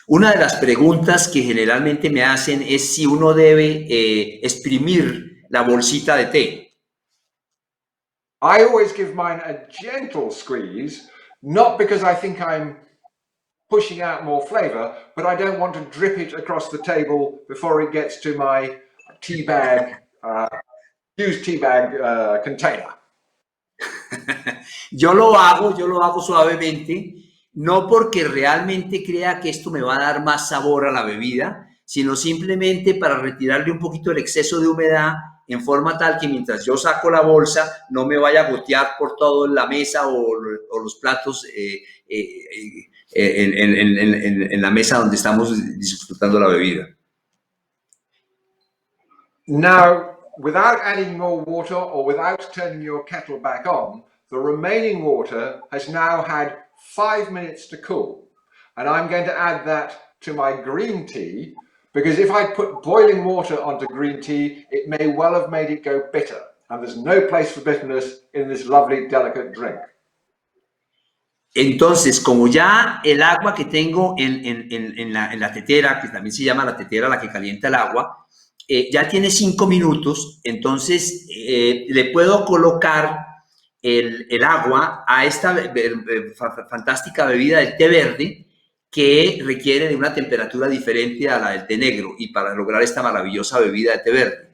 Speaker 2: Una de las preguntas que generalmente me hacen es si uno debe exprimir la bolsita de té.
Speaker 3: I always give mine a gentle squeeze, not because I think I'm pushing out more flavor, but I don't want to drip it across the table before it gets to my tea bag, used tea bag container.
Speaker 2: Yo lo hago suavemente, no porque realmente crea que esto me va a dar más sabor a la bebida, sino simplemente para retirarle un poquito el exceso de humedad en forma tal que mientras yo saco la bolsa no me vaya a gotear por toda la mesa o los platos en la mesa donde estamos disfrutando la bebida.
Speaker 3: Now, without adding more water or without turning your kettle back on, the remaining water has now had 5 minutes to cool. And I'm going to add that to my green tea, because if I put boiling water onto green tea, it may well have made it go bitter. And there's no place for bitterness in this lovely, delicate drink.
Speaker 2: Entonces, como ya el agua que tengo en la tetera, que también se llama la tetera, la que calienta el agua, ya tiene 5 minutos, entonces le puedo colocar el agua a esta fantástica bebida del té verde que requiere de una temperatura diferente a la del té negro y para lograr esta maravillosa bebida de té verde.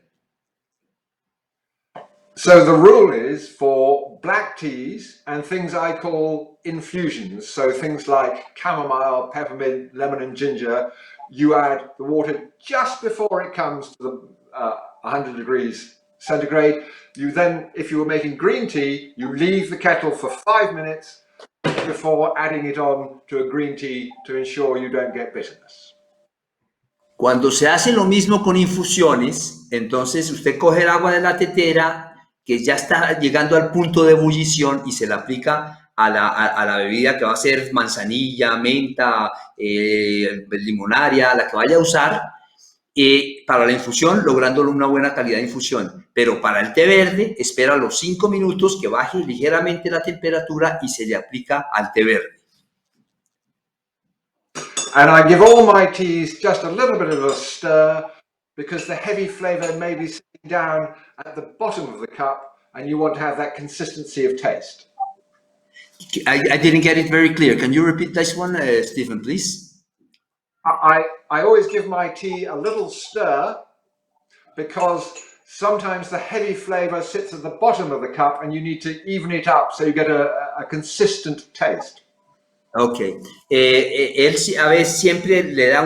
Speaker 3: So the rule is for black teas and things I call infusions, so things like chamomile, peppermint, lemon and ginger, you add the water just before it comes to the 100 degrees centigrade. You then, if you were making green tea, you leave the kettle for 5 minutes before adding it on to a green tea to ensure you don't get bitterness.
Speaker 2: Cuando se hace lo mismo con infusiones, entonces usted coge el agua de la tetera que ya está llegando al punto de ebullición y se la aplica a la bebida que va a ser manzanilla, menta, limonaria, la que vaya a usar, para la infusión, lográndolo una buena calidad de infusión. Pero para el té verde, espera los 5 minutos que baje ligeramente la temperatura y se le aplica al té verde.
Speaker 3: And I give all my teas just a little bit of a stir because the heavy flavor may be sitting down at the bottom of the cup and you want to have that consistency of taste.
Speaker 2: I didn't get it very clear. Can you repeat this one, Stephen, please?
Speaker 3: I always give my tea a little stir because sometimes the heavy flavor sits at the bottom of the cup and you need to even it up so you get a consistent taste.
Speaker 2: Ok, él a veces siempre le da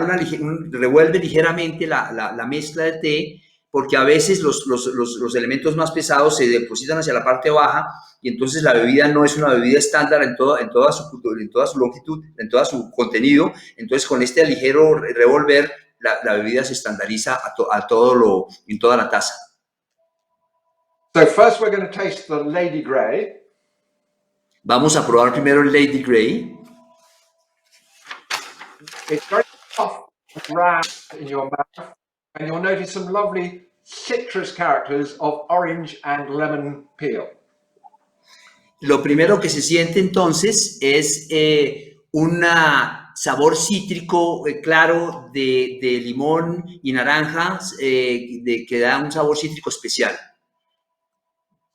Speaker 2: revuelve ligeramente la mezcla de té porque a veces los elementos más pesados se depositan hacia la parte baja y entonces la bebida no es una bebida estándar en toda su longitud, en todo su contenido. Entonces con este ligero revolver la bebida se estandariza en toda la taza.
Speaker 3: So first we're going to taste the Lady Grey.
Speaker 2: Vamos a probar primero el Lady Grey.
Speaker 3: It's very soft and round in your mouth, and you'll notice some lovely citrus characters of orange and lemon peel.
Speaker 2: Lo primero que se siente entonces es un sabor cítrico claro de limón y naranjas que da un sabor cítrico especial.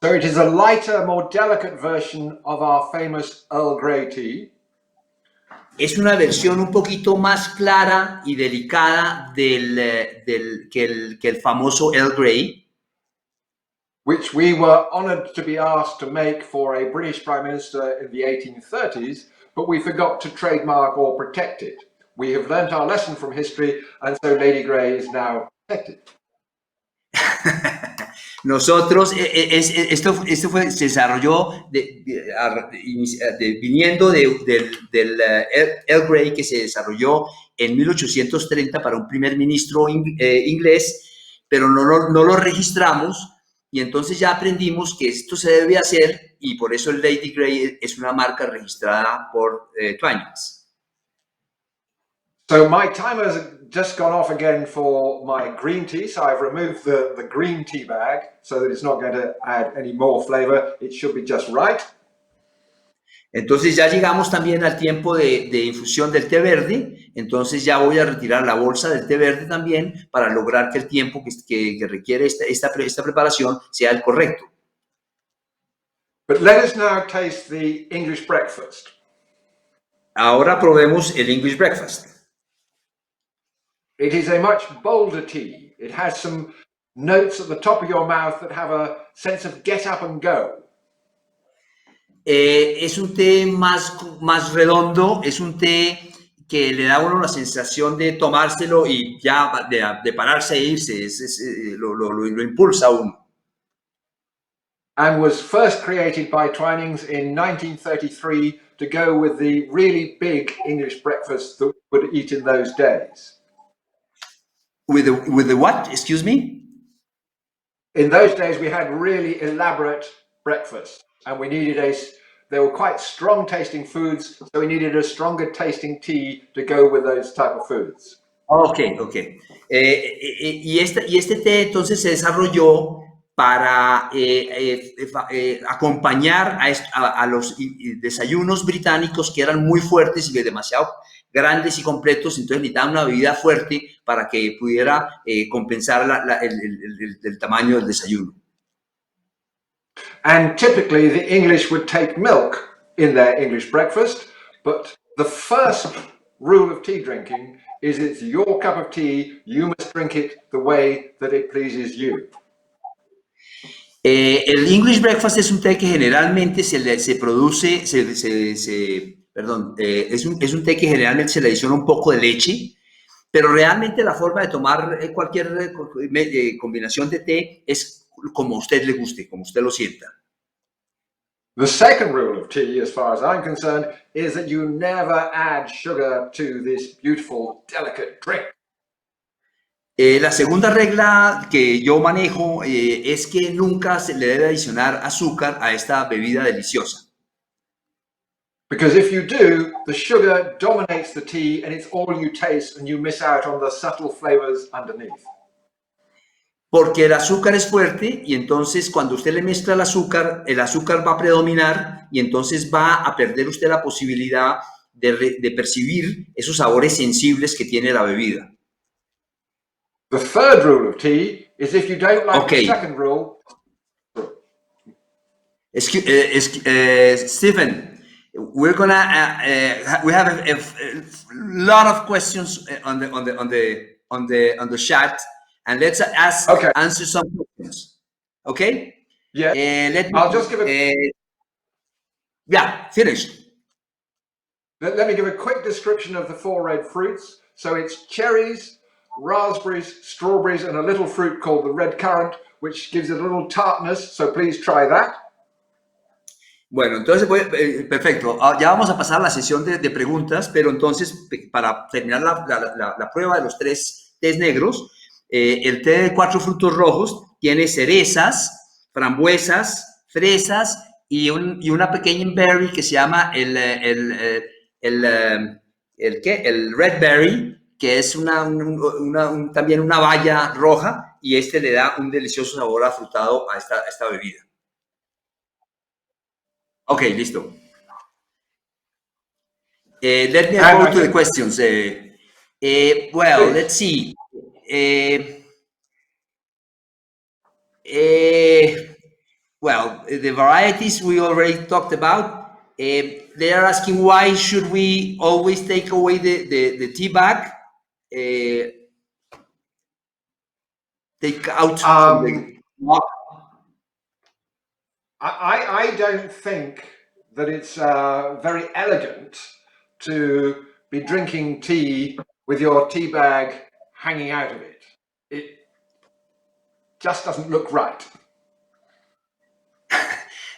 Speaker 3: So it is a lighter, more delicate version of our famous Earl Grey tea.
Speaker 2: Es una versión un poquito más clara y delicada que el famoso Earl Grey,
Speaker 3: which we were honoured to be asked to make for a British Prime Minister in the 1830s, but we forgot to trademark or protect it. We have learnt our lesson from history, and so Lady Grey is now protected.
Speaker 2: Nosotros, esto se desarrolló viniendo del Earl Grey que se desarrolló en 1830 para un primer ministro inglés, pero no lo registramos y entonces ya aprendimos que esto se debe hacer y por eso el Lady Grey es una marca registrada por Twinings.
Speaker 3: So my timer has just gone off again for my green tea, so I've removed the green tea bag so that it's not going to add any more flavor. It should be just right.
Speaker 2: Entonces ya llegamos también al tiempo de infusión del té verde, entonces ya voy a retirar la bolsa del té verde también para lograr que el tiempo que requiere esta preparación sea el correcto.
Speaker 3: But let us now taste the English breakfast.
Speaker 2: Ahora probemos el English breakfast.
Speaker 3: It is a much bolder tea. It has some notes at the top of your mouth that have a sense of get up and go.
Speaker 2: Es un té más redondo, es un té que le da a uno la sensación de tomárselo y ya de pararse e irse, lo impulsa a uno.
Speaker 3: And was first created by Twinings in 1933 to go with the really big English breakfast that we would eat in those days.
Speaker 2: With the what? Excuse me?
Speaker 3: In those days, we had really elaborate breakfasts, and they were quite strong tasting foods, so we needed a stronger tasting tea to go with those type of foods.
Speaker 2: Ok. Y este té entonces se desarrolló para acompañar a los desayunos británicos que eran muy fuertes y demasiado grandes y completos, entonces necesitaban una bebida fuerte para que pudiera compensar el tamaño del desayuno.
Speaker 3: And typically the English would take milk in their English breakfast, but the first rule of tea drinking is it's your cup of tea, you must drink it the way that it pleases you.
Speaker 2: El English breakfast es un té que generalmente es un té que generalmente se le adiciona un poco de leche, pero realmente la forma de tomar cualquier combinación de té es como a usted le guste, como usted lo sienta.
Speaker 3: The second rule of tea, as far as I'm concerned, is that you never add sugar to this beautiful, delicate drink.
Speaker 2: La segunda regla que yo manejo es que nunca se le debe adicionar azúcar a esta bebida deliciosa.
Speaker 3: Because if you do, the sugar dominates the tea and it's all you taste and you miss out on the subtle flavors underneath.
Speaker 2: Porque el azúcar es fuerte y entonces cuando usted le mezcla el azúcar va a predominar y entonces va a perder usted la posibilidad de percibir esos sabores sensibles que tiene la bebida.
Speaker 3: The third rule of tea is if you don't like the second rule.
Speaker 2: Stephen, we have a lot of questions on the chat, and let's answer some questions. Okay?
Speaker 3: Yeah. I'll just give
Speaker 2: finish.
Speaker 3: Let me give a quick description of the four red fruits. So it's cherries, raspberries, strawberries, and a little fruit called the red currant, which gives it a little tartness. So please try that.
Speaker 2: Bueno, entonces, perfecto. Ya vamos a pasar a la sesión de preguntas, pero entonces, para terminar la prueba de los tres tés negros, el té de 4 frutos rojos tiene cerezas, frambuesas, fresas y una pequeña berry que se llama el red berry, que es también una baya roja, y este le da un delicioso sabor afrutado a esta bebida. Ok, listo. Let me go to the questions. Let's see. The varieties we already talked about. They are asking why should we always take away the tea bag? Take out the mug.
Speaker 3: I don't think that it's very elegant to be drinking tea with your tea bag hanging out of it. It just doesn't look right.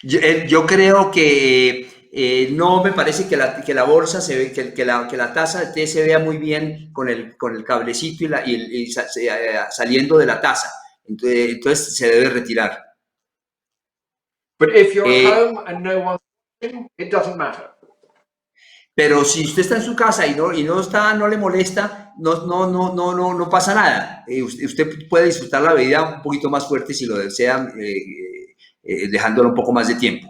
Speaker 2: Yo creo que no me parece que la bolsa se ve, que la taza de té se vea muy bien con el cablecito y saliendo de la taza. Entonces se debe retirar.
Speaker 3: But if you're at
Speaker 2: Eh,
Speaker 3: home and no one's watching, it doesn't matter.
Speaker 2: pero si usted está en su casa no le molesta, no pasa nada. Usted puede disfrutar la bebida un poquito más fuerte si lo desea, dejándolo un poco más de tiempo.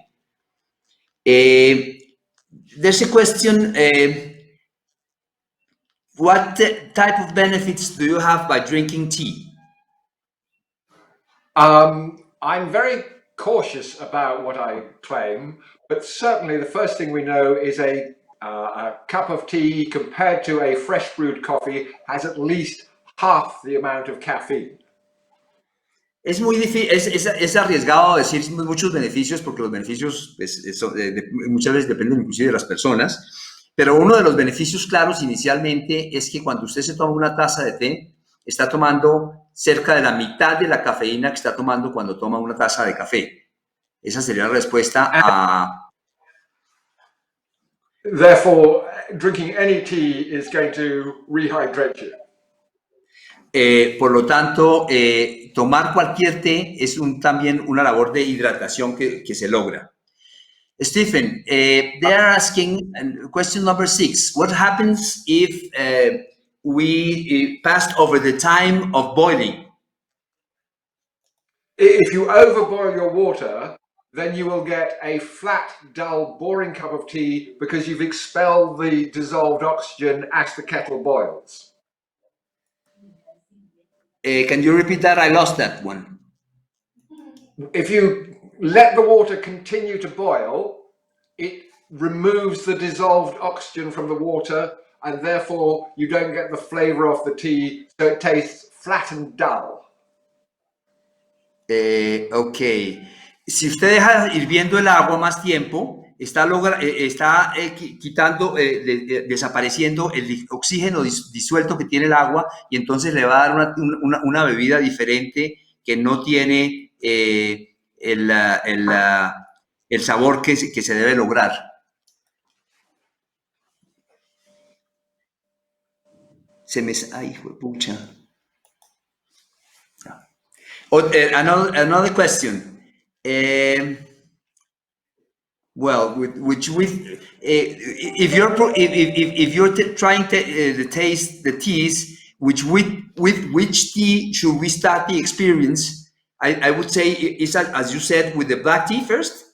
Speaker 2: There's a question, what type of benefits do you have by drinking tea?
Speaker 3: I'm very cautious about what I claim, but certainly the first thing we know is a cup of tea compared to a fresh brewed coffee has at least half the amount of caffeine.
Speaker 2: Es muy difícil, es arriesgado decir muchos beneficios porque los beneficios muchas veces dependen inclusive de las personas, pero uno de los beneficios claros inicialmente es que cuando usted se toma una taza de té, está tomando cerca de la mitad de la cafeína que está tomando cuando toma una taza de café. Esa sería la respuesta a...
Speaker 3: Therefore, drinking any tea is going to rehydrate you.
Speaker 2: Por lo tanto, tomar cualquier té es también una labor de hidratación que se logra. Stephen, they are asking question number 6. What happens if we passed over the time of boiling?
Speaker 3: If you overboil your water, then you will get a flat, dull, boring cup of tea because you've expelled the dissolved oxygen as the kettle boils.
Speaker 2: Can you repeat that? I lost that one.
Speaker 3: If you let the water continue to boil, it removes the dissolved oxygen from the water, and therefore you don't get the flavor of the tea, so it tastes flat and dull.
Speaker 2: Ok. Si usted deja hirviendo el agua más tiempo, está quitando, desapareciendo el oxígeno disuelto que tiene el agua y entonces le va a dar una bebida diferente que no tiene el sabor que se debe lograr. Ay, hijo de pucha. Another question. Well, if you're trying to taste the teas, with which tea should we start the experience? I would say, as you said, with the black tea first.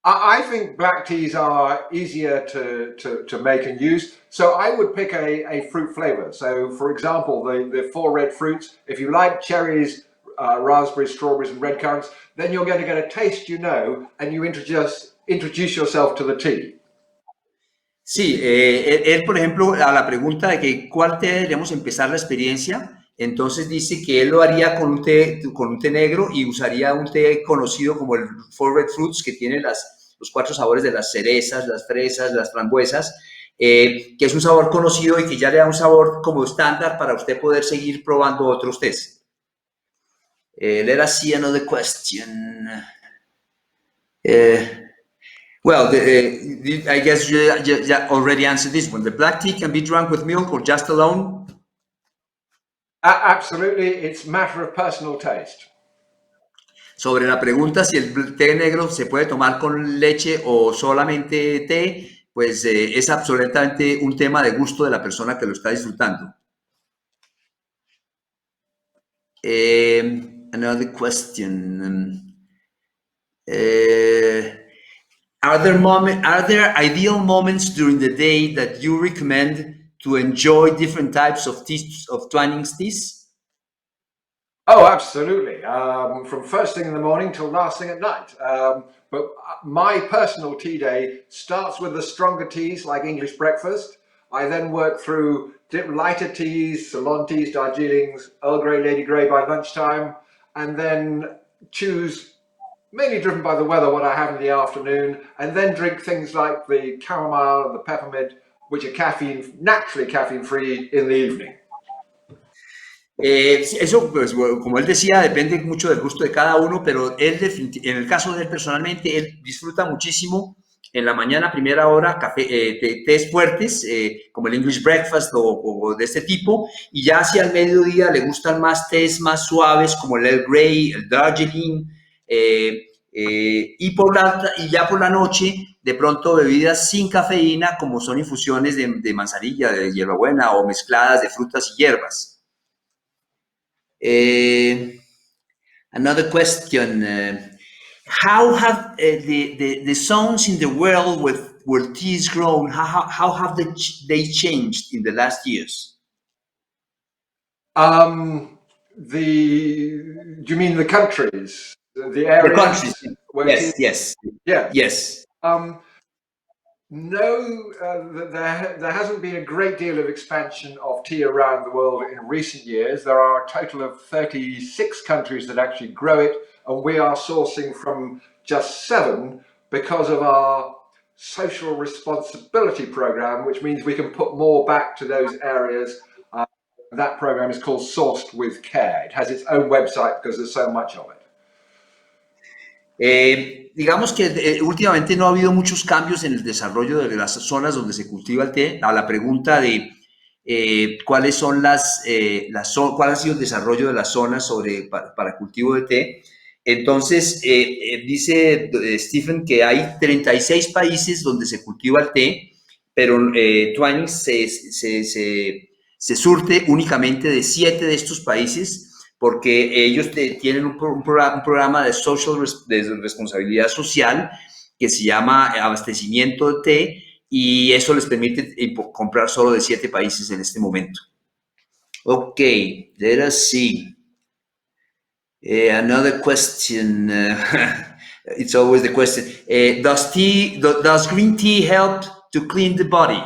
Speaker 3: I think black teas are easier to make and use, so I would pick a fruit flavor. So, for example, the 4 red fruits, if you like cherries, raspberries, strawberries, and red currants, then you're going to get a taste you know, and you introduce yourself to the tea.
Speaker 2: Sí, él, por ejemplo, a la pregunta de que cuál té deberíamos empezar la experiencia, entonces dice que él lo haría con un té negro y usaría un té conocido como el 4 Red Fruits, que tiene los 4 sabores de las cerezas, las fresas, las frambuesas, que es un sabor conocido y que ya le da un sabor como estándar para usted poder seguir probando otros tés. Let us see another question. Well, I guess you already answered this one. The black tea can be drunk with milk or just alone?
Speaker 3: Absolutely, it's a matter of personal taste.
Speaker 2: Sobre la pregunta si el té negro se puede tomar con leche o solamente té, pues es absolutamente un tema de gusto de la persona que lo está disfrutando. Another question. Are there ideal moments during the day that you recommend to enjoy different types of teas, of Twinings teas?
Speaker 3: Oh, absolutely. From first thing in the morning till last thing at night. But my personal tea day starts with the stronger teas like English breakfast. I then work through lighter teas, Ceylon teas, Darjeelings, Earl Grey, Lady Grey by lunchtime, and then choose, mainly driven by the weather, what I have in the afternoon, and then drink things like the chamomile and the peppermint, which are naturally caffeine-free in the evening.
Speaker 2: Eso, pues, como él decía, depende mucho del gusto de cada uno, pero él, en el caso de él personalmente, él disfruta muchísimo en la mañana, primera hora, tés fuertes, como el English breakfast o de este tipo, y ya hacia el mediodía le gustan más tés más suaves, como el Earl Grey, el Darjeeling, y ya por la noche, de pronto bebidas sin cafeína, como son infusiones de manzanilla, de hierbabuena o mezcladas de frutas y hierbas. Another question. How have the zones in the world where tea is grown, how have they changed in the last years?
Speaker 3: Do you mean the countries, the areas?
Speaker 2: The countries.
Speaker 3: Where
Speaker 2: Yes, yes,
Speaker 3: yeah.
Speaker 2: yes.
Speaker 3: No, there hasn't been a great deal of expansion of tea around the world in recent years. There are a total of 36 countries that actually grow it, and we are sourcing from just 7 because of our social responsibility program, which means we can put more back to those areas. That program is called Sourced with Care. It has its own website because there's so much of it.
Speaker 2: Digamos que últimamente no ha habido muchos cambios en el desarrollo de las zonas donde se cultiva el té. A la pregunta de cuáles son cuál ha sido el desarrollo de las zonas para cultivo de té. Entonces, dice Stephen que hay 36 países donde se cultiva el té, pero Twinings se surte únicamente de 7 de estos países, porque ellos tienen un programa de responsabilidad social que se llama abastecimiento de té, y eso les permite comprar solo de 7 países en este momento. Ok, let us see. Another question. It's always the question. Does green tea help to clean the body?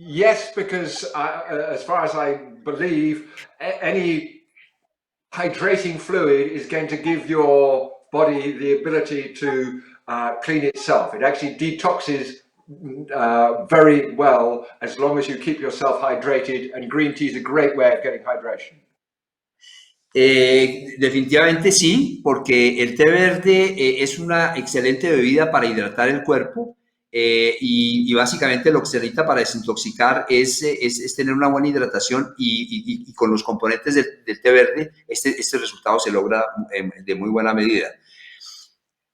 Speaker 3: Yes, because as far as I believe, any hydrating fluid is going to give your body the ability to clean itself. It actually detoxes very well as long as you keep yourself hydrated, and green tea is a great way of getting hydration.
Speaker 2: Definitivamente sí, porque el té verde es una excelente bebida para hidratar el cuerpo, y básicamente lo que se necesita para desintoxicar es tener una buena hidratación, y con los componentes del té verde este resultado se logra de muy buena medida.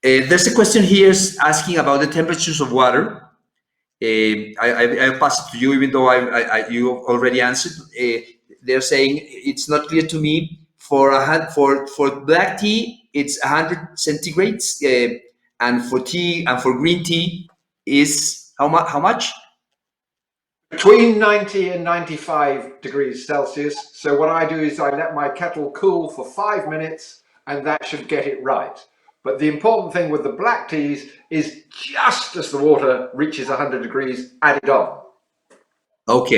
Speaker 2: There's a question here asking about the temperatures of water. I'll pass it to you, even though you already answered. They're saying it's not clear to me. For black tea, it's 100 centigrades, and for green tea is how much?
Speaker 3: Between 90 and 95 degrees Celsius. So what I do is I let my kettle cool for 5 minutes, and that should get it right. But the important thing with the black teas is just as the water reaches 100 degrees, add it on.
Speaker 2: Ok.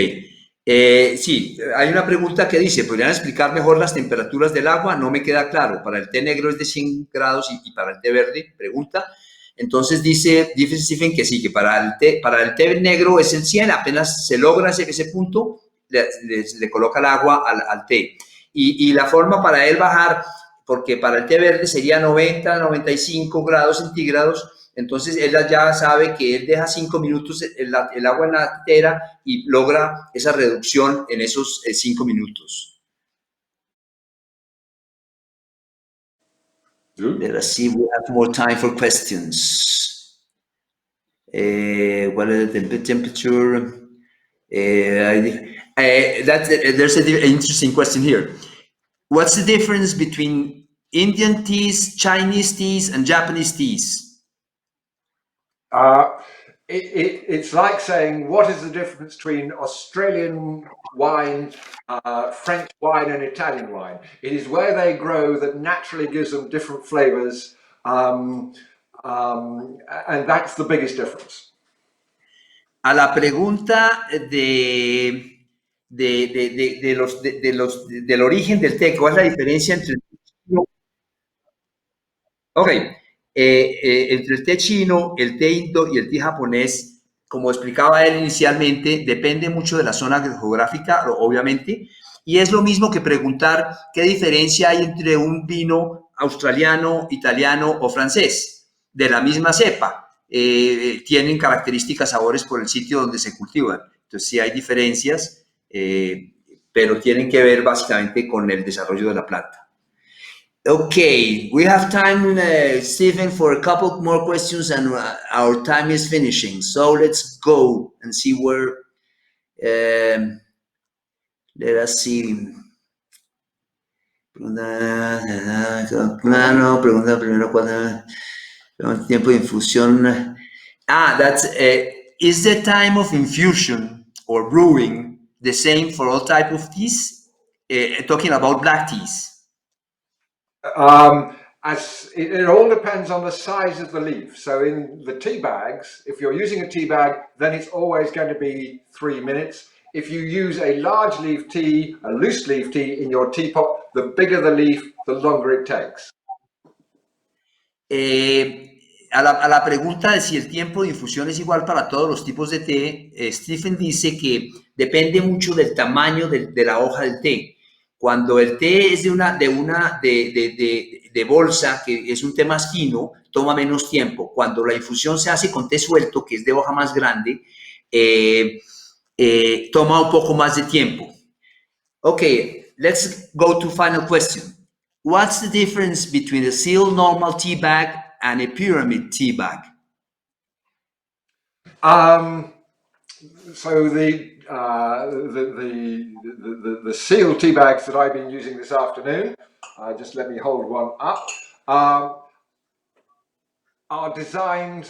Speaker 2: Sí, hay una pregunta que dice, ¿podrían explicar mejor las temperaturas del agua? No me queda claro. Para el té negro es de 100 grados y para el té verde, pregunta. Entonces dice Stephen que sí, que para el té negro es el 100, apenas se logra ese punto, le coloca el agua al té. Y la forma para él bajar, porque para el té verde sería 90, 95 grados centígrados, entonces él ya sabe que él deja 5 minutos el agua en la tetera y logra esa reducción en esos 5 minutos. Let us see, we have more time for questions. What is the temperature? There's an interesting question here. What's the difference between Indian teas, Chinese teas, and Japanese teas?
Speaker 3: It's like saying, what is the difference between Australian wine, French wine, and Italian wine? It is where they grow that naturally gives them different flavors, and that's the biggest difference.
Speaker 2: A la pregunta del origen del té, ¿cuál es la diferencia entre el té chino? Ok, entre el té chino, el té indo y el té japonés, como explicaba él inicialmente, depende mucho de la zona geográfica, obviamente, y es lo mismo que preguntar qué diferencia hay entre un vino australiano, italiano o francés, de la misma cepa. Tienen características, sabores por el sitio donde se cultivan. Entonces sí hay diferencias, pero tienen que ver básicamente con el desarrollo de la planta. Okay, we have time, Stephen, for a couple more questions, and our time is finishing. So let's go and see where. Let us see. Claro, pregunta primero cuándo tiempo de infusión. That's is the time of infusion or brewing the same for all type of teas? Talking about black teas.
Speaker 3: As it all depends on the size of the leaf. So in the tea bags, if you're using a tea bag, then it's always going to be 3 minutes. If you use a large leaf tea, a loose leaf tea in your teapot, the bigger the leaf, the longer it takes.
Speaker 2: A la pregunta de si el tiempo de infusión es igual para todos los tipos de té, Stephen dice que depende mucho del tamaño de la hoja del té. Cuando el té es de bolsa, que es un té más fino, toma menos tiempo. Cuando la infusión se hace con té suelto, que es de hoja más grande, toma un poco más de tiempo. Okay, let's go to final question. What's the difference between a sealed normal tea bag and a pyramid tea bag?
Speaker 3: So the sealed tea bags that I've been using this afternoon, just let me hold one up, are designed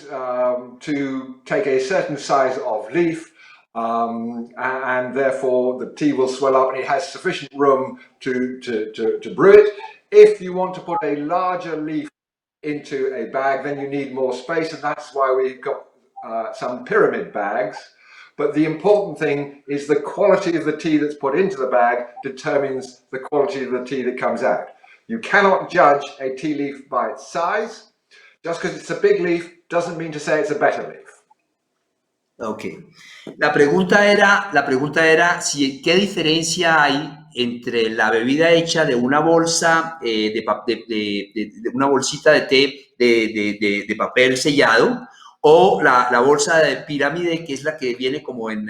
Speaker 3: to take a certain size of leaf, and therefore the tea will swell up and it has sufficient room to brew it. If you want to put a larger leaf into a bag, then you need more space, and that's why we've got some pyramid bags. But the important thing is the quality of the tea that's put into the bag determines the quality of the tea that comes out. You cannot judge a tea leaf by its size. Just because it's a big leaf doesn't mean to say it's a better leaf.
Speaker 2: Okay. La pregunta era si, ¿qué diferencia hay entre la bebida hecha de una bolsa, de una bolsita de té de papel sellado, o la bolsa de pirámide, que es la que viene como en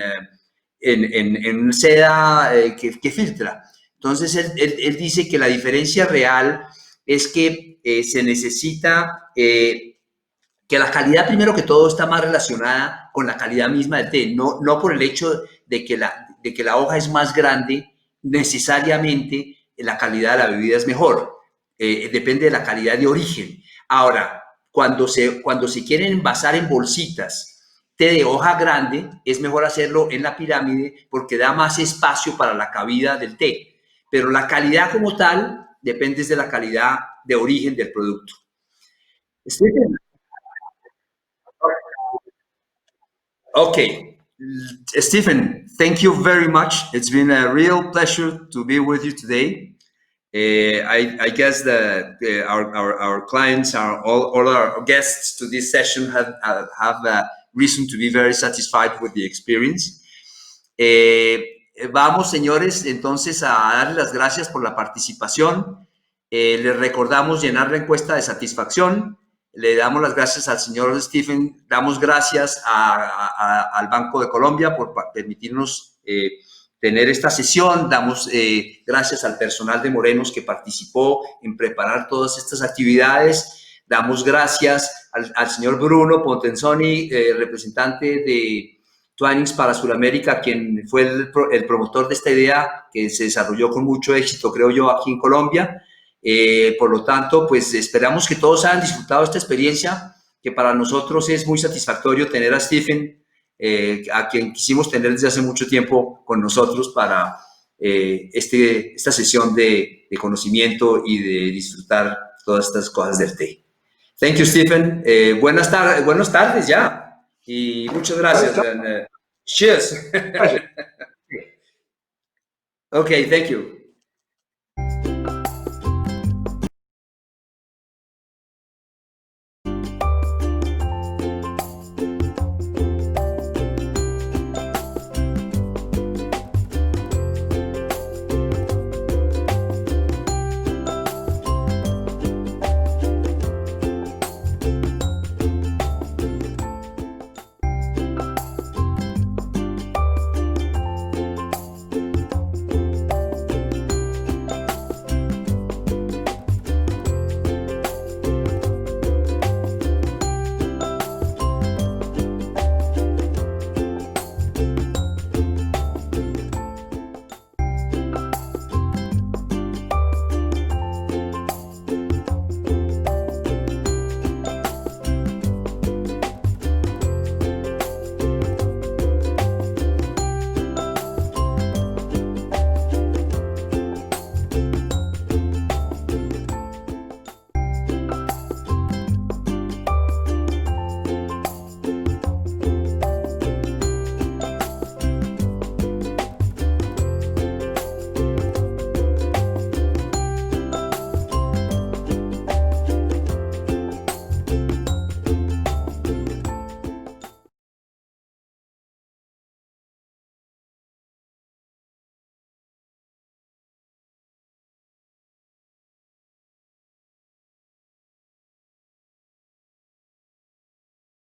Speaker 2: seda que filtra? Entonces, él dice que la diferencia real es que se necesita que la calidad, primero que todo, está más relacionada con la calidad misma del té, no por el hecho de que la hoja es más grande, necesariamente la calidad de la bebida es mejor. Depende de la calidad de origen. Ahora, cuando se quieren envasar en bolsitas té de hoja grande, es mejor hacerlo en la pirámide porque da más espacio para la cabida del té. Pero la calidad como tal depende de la calidad de origen del producto. Okay, Stephen, thank you very much. It's been a real pleasure to be with you today. I guess that our clients, all our guests to this session have reason to be very satisfied with the experience. Vamos, señores, entonces a darles las gracias por la participación. Les recordamos llenar la encuesta de satisfacción. Le damos las gracias al señor Stephen, damos gracias al Banco de Colombia por permitirnos tener esta sesión, damos gracias al personal de Morenos que participó en preparar todas estas actividades, damos gracias al señor Bruno Pontenzoni, representante de Twinings para Sudamérica, quien fue el promotor de esta idea que se desarrolló con mucho éxito, creo yo, aquí en Colombia. Por lo tanto, pues esperamos que todos hayan disfrutado esta experiencia, que para nosotros es muy satisfactorio tener a Stephen, a quien quisimos tener desde hace mucho tiempo con nosotros para esta sesión de conocimiento y de disfrutar todas estas cosas del té. Thank you, Stephen. Buenas tardes ya. Y muchas gracias. And, cheers. Okay, thank you.